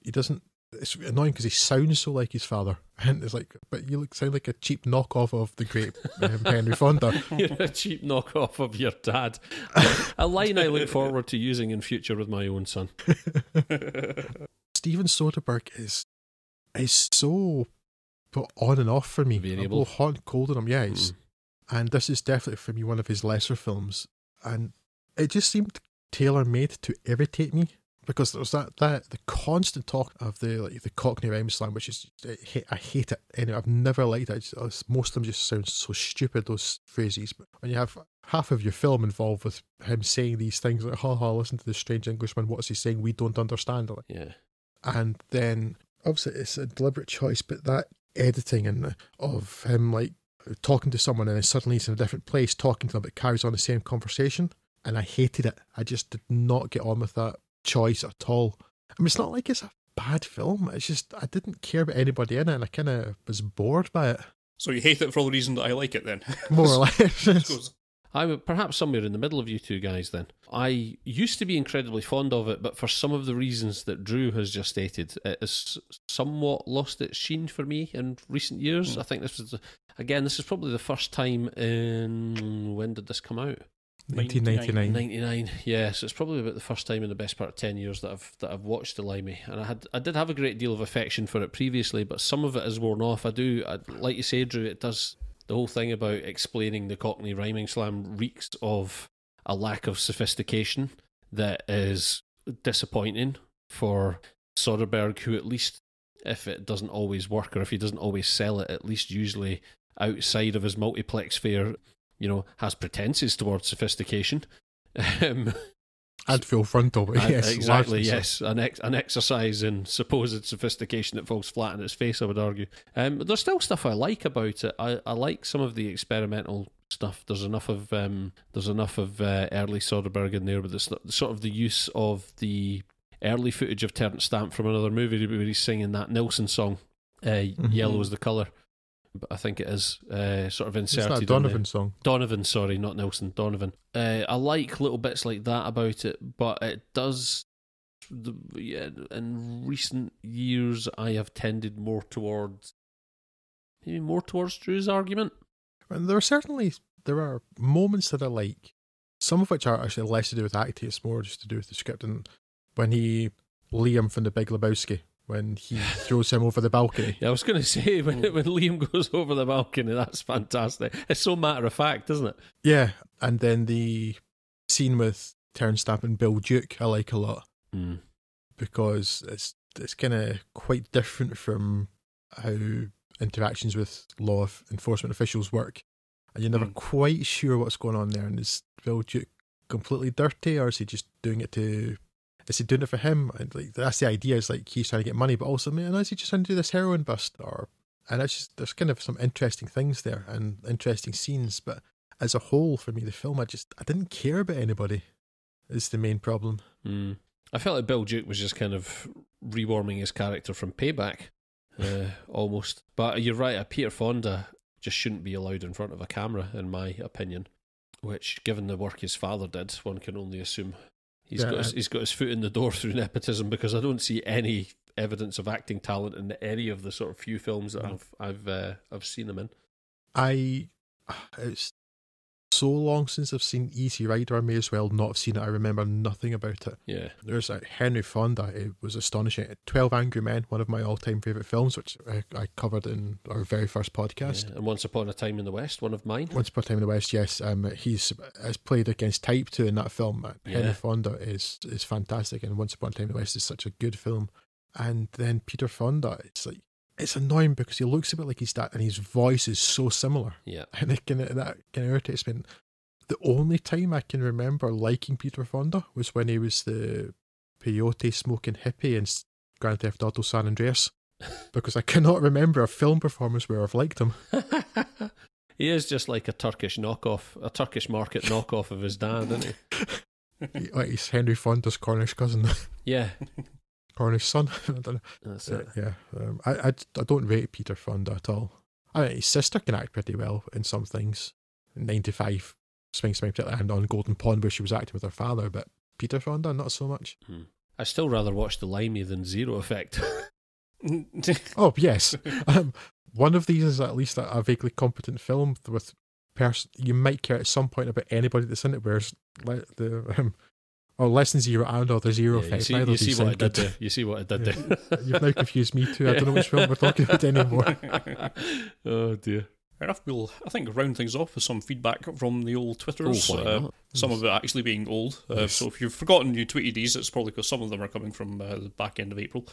he doesn't... It's annoying because he sounds so like his father. And it's like, but you sound like a cheap knockoff of the great Henry Fonda. You're a cheap knockoff of your dad. A line I look forward to using in future with my own son. Steven Soderbergh is so on and off for me. Variable. Hot and cold on him, yeah. And this is definitely for me one of his lesser films. And it just seemed tailor-made to irritate me. Because there's the constant talk of the Cockney rhyme slang, which is, I hate it. Anyway, I've never liked it. Most of them just sound so stupid, those phrases. But when you have half of your film involved with him saying these things like, listen to this strange Englishman, what's he saying? We don't understand it. Yeah. And then, obviously, it's a deliberate choice, but that editing and of him like talking to someone and then suddenly he's in a different place talking to them, but carries on the same conversation. And I hated it. I just did not get on with that choice at all. I mean, it's not like it's a bad film, it's just I didn't care about anybody in it and I kind of was bored by it. So you hate it for the reason that I like it then? More or less. I'm perhaps somewhere in the middle of you two guys then. I used to be incredibly fond of it, but for some of the reasons that Drew has just stated, it has somewhat lost its sheen for me in recent years. I think this is probably the first time in... When did this come out? 1999. 99, yeah. So it's probably about the first time in the best part of 10 years that I've watched the Limey, and I did have a great deal of affection for it previously, but some of it has worn off. Like you say, Drew, it does the whole thing about explaining the Cockney rhyming slam reeks of a lack of sophistication that is disappointing for Soderbergh, who, at least if it doesn't always work or if he doesn't always sell it, at least usually outside of his multiplex fare, has pretenses towards sophistication. I'd feel frontal, but yes. Exactly, yes. An exercise in supposed sophistication that falls flat on its face, I would argue. But there's still stuff I like about it. I like some of the experimental stuff. There's enough of early Soderbergh in there, with the sort of the use of the early footage of Terence Stamp from another movie where he's singing that Nilsson song, Yellow is the Colour. But I think it is sort of inserted. It's that Donovan song. Donovan, sorry, not Nelson. Donovan. I like little bits like that about it, but it does. In recent years, I have tended more towards Drew's argument. And there are moments that I like, some of which are actually less to do with acting. It's more just to do with the script. And when Liam from The Big Lebowski, when he throws him over the balcony. Yeah, I was going to say, when Liam goes over the balcony, that's fantastic. It's so matter of fact, isn't it? Yeah, and then the scene with Terence Stamp and Bill Duke, I like a lot. Because it's kind of quite different from how interactions with law enforcement officials work. And you're never quite sure what's going on there. And is Bill Duke completely dirty, or is he just doing it to... Is he doing it for him? And like, that's the idea. Is like he's trying to get money, but also, man, is he just trying to do this heroin bust? And it's just, there's kind of some interesting things there and interesting scenes. But as a whole, for me, the film, I didn't care about anybody. Is the main problem. I felt like Bill Duke was just kind of rewarming his character from Payback, almost. But you're right, Peter Fonda just shouldn't be allowed in front of a camera, in my opinion. Which, given the work his father did, one can only assume he's got his foot in the door through nepotism, because I don't see any evidence of acting talent in any of the sort of few films that I've seen him in. It's so long since I've seen Easy Rider, I may as well not have seen it. I remember nothing about it. Yeah. There's Henry Fonda. It was astonishing. 12 Angry Men, one of my all-time favourite films, which I covered in our very first podcast. Yeah. And Once Upon a Time in the West, one of mine. Once Upon a Time in the West, yes. He's played against Type 2 in that film. Henry Fonda is fantastic, and Once Upon a Time in the West is such a good film. And then Peter Fonda, it's annoying because he looks a bit like his dad, and his voice is so similar. Yeah. And that kind of irritates me. The only time I can remember liking Peter Fonda was when he was the peyote smoking hippie in Grand Theft Auto San Andreas, because I cannot remember a film performance where I've liked him. He is just like a Turkish market knockoff of his dad, isn't he? He's Henry Fonda's Cornish cousin. Yeah. Cornish son. I don't know. That's it. Yeah. I don't rate Peter Fonda at all. I mean, his sister can act pretty well in some things. 95, Swing and on Golden Pond, where she was acting with her father, but Peter Fonda, not so much. I still rather watch The Limey than Zero Effect. Oh, yes. One of these is at least a vaguely competent film with you might care at some point about anybody that's in it, whereas Less Than Zero and the Zero Effect. You see what I did there. You see what I did there. You've now confused me too. I don't know which film we're talking about anymore. Oh dear. Fair enough. We'll, I think, round things off with some feedback from the old Twitters. Some of it actually being old. Yes. So if you've forgotten you tweeted these, it's probably because some of them are coming from the back end of April.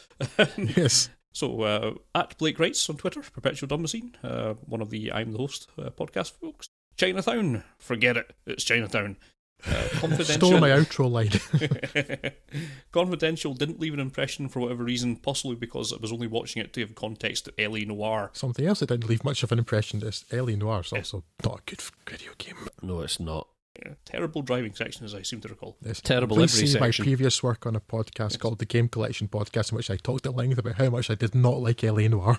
Yes. So, at Blake Wrights on Twitter, Perpetual Dumb Machine, one of the I'm the Host podcast folks. Chinatown, forget it, it's Chinatown. Confidential. Stole my outro line. Confidential didn't leave an impression for whatever reason, possibly because I was only watching it to give context to Hell.A. Noir. Something else that didn't leave much of an impression is Hell.A. Noir is also not a good video game. No, it's not. Yeah, terrible driving section, as I seem to recall. Yes. Terrible Please every see section. my previous work on a podcast called The Game Collection Podcast, in which I talked at length about how much I did not like Hell.A. Noir.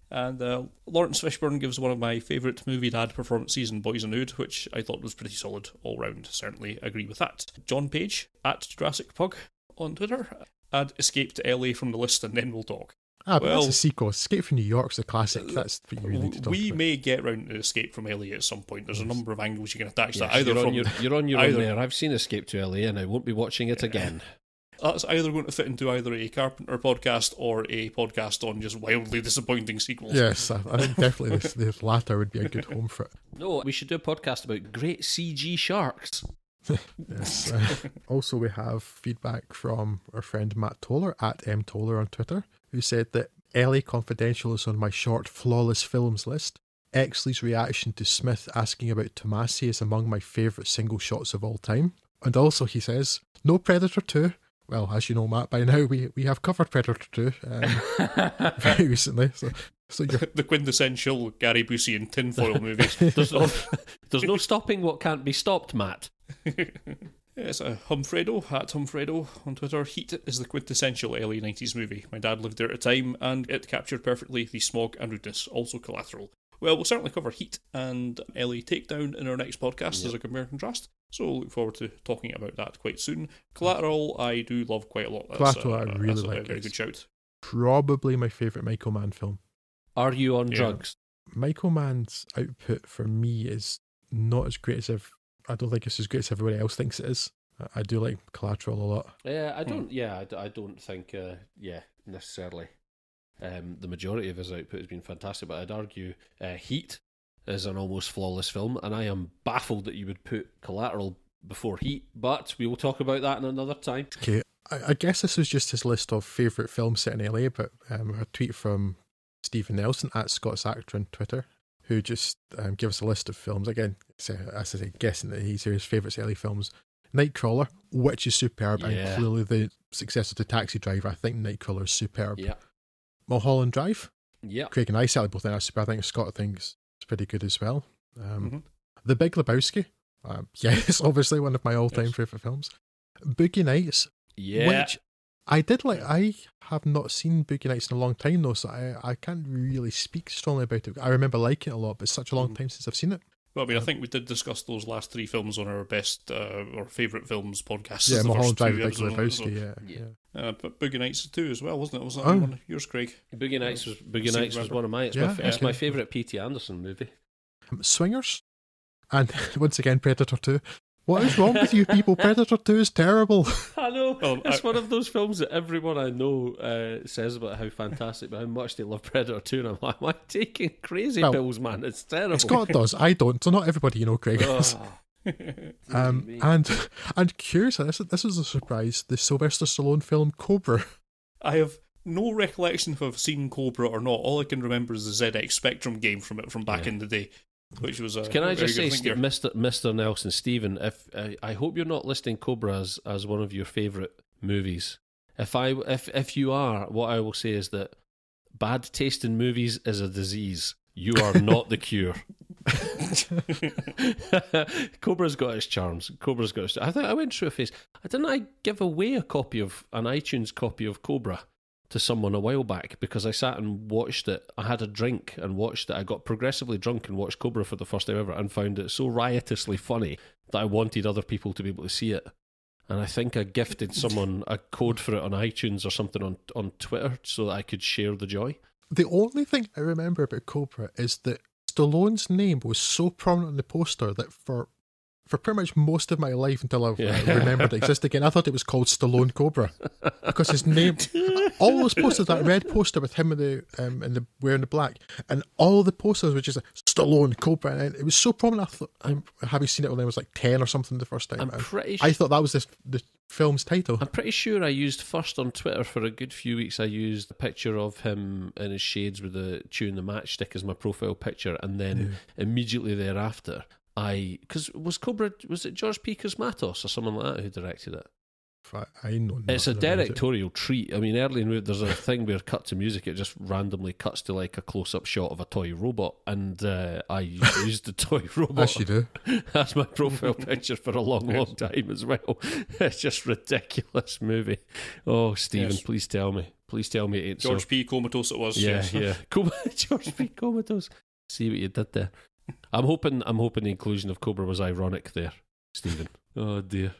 And Lawrence Fishburne gives one of my favourite movie dad performances in Boys and Nude, which I thought was pretty solid all round. Certainly agree with that. John Page, at Jurassic Pug on Twitter, add Escape to LA from the list and then we'll talk. But that's a sequel. Escape from New York's a classic. That's what you really need to talk We about. may get round to Escape from LA at some point. There's a number of angles you can attach that. Yes, Either you're on your own there. I've seen Escape to LA and I won't be watching it again. That's either going to fit into either a Carpenter podcast or a podcast on just wildly disappointing sequels. Yes, I think definitely the latter would be a good home for it. No, we should do a podcast about great CG sharks. Yes. Also, we have feedback from our friend Matt Toller, at mtoller on Twitter, who said that LA Confidential is on my short flawless films list. Exley's reaction to Smith asking about Tomasi is among my favourite single shots of all time. And also he says, no Predator 2. Well, as you know, Matt, by now we have covered Predator 2 very recently. So you're... The quintessential Gary Busey and tinfoil movies. There's no stopping what can't be stopped, Matt. It's a Humfredo, at Humfredo on Twitter. Heat is the quintessential LA 90s movie. My dad lived there at the time, and it captured perfectly the smog and rudeness, also Collateral. Well, we'll certainly cover Heat and LA Takedown in our next podcast as a compare and contrast, so look forward to talking about that quite soon. Collateral, I do love quite a lot. Collateral, I really that's like. A very good shout. Probably my favourite Michael Mann film. Are you on drugs? Michael Mann's output for me is not as great as I don't think it's as great as everybody else thinks it is. I do like Collateral a lot. Yeah, I don't. Yeah, I don't think. Necessarily. The majority of his output has been fantastic, but I'd argue Heat is an almost flawless film, and I am baffled that you would put Collateral before Heat. But we will talk about that in another time. Okay, I guess this was just his list of favourite films set in LA, but a tweet from Stephen Nelson at Scott's Actor on Twitter, who just gave us a list of films. Again, as I say, guessing that he's his favourite LA films. Nightcrawler, which is superb, and clearly the successor to Taxi Driver. I think Nightcrawler is superb. Yeah. Mulholland Drive. Yeah. Craig and I certainly both think that's superb. I think Scott thinks it's pretty good as well. The Big Lebowski. Yes, obviously one of my all-time favourite films. Boogie Nights. Yeah. Which I did like. I have not seen Boogie Nights in a long time though, so I can't really speak strongly about it. I remember liking it a lot, but it's such a long time since I've seen it. Well, I mean, I think we did discuss those last 3 films on our best or favourite films podcast. Yeah, the Mulholland first 2 Drive, Big episodes, Lebowski, yeah. but Boogie Nights 2 as well, wasn't it? Was that Oh. one of yours, Craig? Boogie Nights was one of mine. It's, Yeah, it's my favourite P.T. Anderson movie. Swingers, and once again Predator 2. What is wrong with you people? Predator 2 is terrible. I know. Well, It's one of those films that everyone I know says about how fantastic, but how much they love Predator 2. And I'm like, am I taking crazy Well, pills, man? It's terrible. Scott does, I don't. So not everybody, Craig. Oh. And curiously, this is a surprise. The Sylvester Stallone film Cobra. I have no recollection if I've seen Cobra or not. All I can remember is the ZX Spectrum game from back in the day, which was a Can I just say, very good Mr. Nelson, Stephen, if I hope you're not listing Cobra as one of your favourite movies. If you are, what I will say is that bad taste in movies is a disease. You are not the cure. Cobra's got its charms. I think I went through a phase. Didn't I give away an iTunes copy of Cobra to someone a while back because I sat and watched it. I had a drink and watched it. I got progressively drunk and watched Cobra for the first time ever and found it so riotously funny that I wanted other people to be able to see it. And I think I gifted someone a code for it on iTunes or something on Twitter so that I could share the joy. The only thing I remember about Cobra is that Stallone's name was so prominent on the poster that for pretty much most of my life until I remembered it existed again, I thought it was called Stallone Cobra because his name. All those posters, that red poster with him in the wearing the black, and all the posters were just like, Stallone Cobra, and it was so prominent. I thought, having seen it when I was like 10 or something the first time, I thought that was the film's title. I'm pretty sure I used first on Twitter for a good few weeks. I used a picture of him in his shades with chewing the matchstick as my profile picture, and then immediately thereafter. Was it George P. Cosmatos or someone like that who directed it? I know. It's a directorial treat. I mean, early in there's a thing where cut to music, it just randomly cuts to like a close-up shot of a toy robot, and I used the toy robot. As you do. That's my profile picture for a long time as well. It's just ridiculous movie. Oh, Stephen, please tell me it ain't George P. Comatose it was. Yeah. George P. Comatose. See what you did there. I'm hoping the inclusion of Cobra was ironic there, Stephen. Oh dear.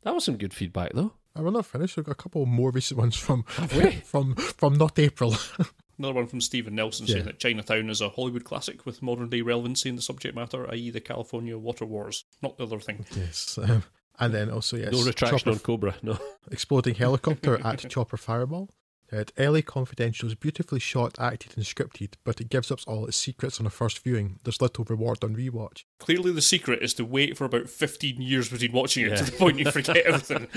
That was some good feedback though. We're not finished. We've got a couple more recent ones from not April. Another one from Stephen Nelson saying that Chinatown is a Hollywood classic with modern day relevancy in the subject matter, i.e. the California water wars, not the other thing. Yes. And then also, no retraction on Cobra, no. Exploding helicopter at Chopper Fireball. L.A. Confidential is beautifully shot, acted and scripted, but it gives up all its secrets on a first viewing. There's little reward on rewatch. Clearly the secret is to wait for about 15 years between watching it to the point you forget everything.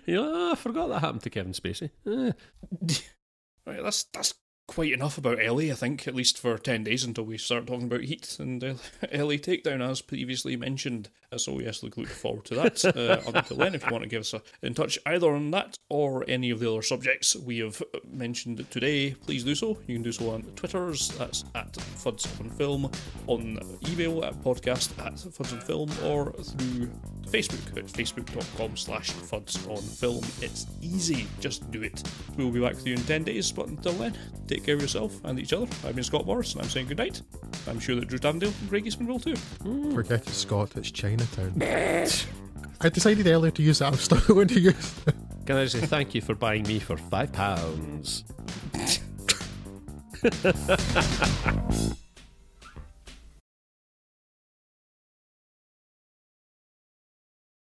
I forgot that happened to Kevin Spacey. Right, that's quite enough about L.A., I think, at least for 10 days until we start talking about Heat and L.A. Takedown, as previously mentioned. So yes, look forward to that. Until then, if you want to give us in touch either on that or any of the other subjects we have mentioned today, please do so. You can do so on Twitters, that's at FudsOnFilm, on email at podcast@FudsOnFilm, or through Facebook at facebook.com/FudsOnFilm. It's easy, just do it. We'll be back with you in 10 days, but until then, take care of yourself and each other. I've been Scott Morris, and I'm saying goodnight. I'm sure that Drew Dandale and Greg Eastman will too. Forget it, Scott, it's Chinatown. I decided earlier to use that, I'm still going to use it. Can I say thank you for buying me for £5?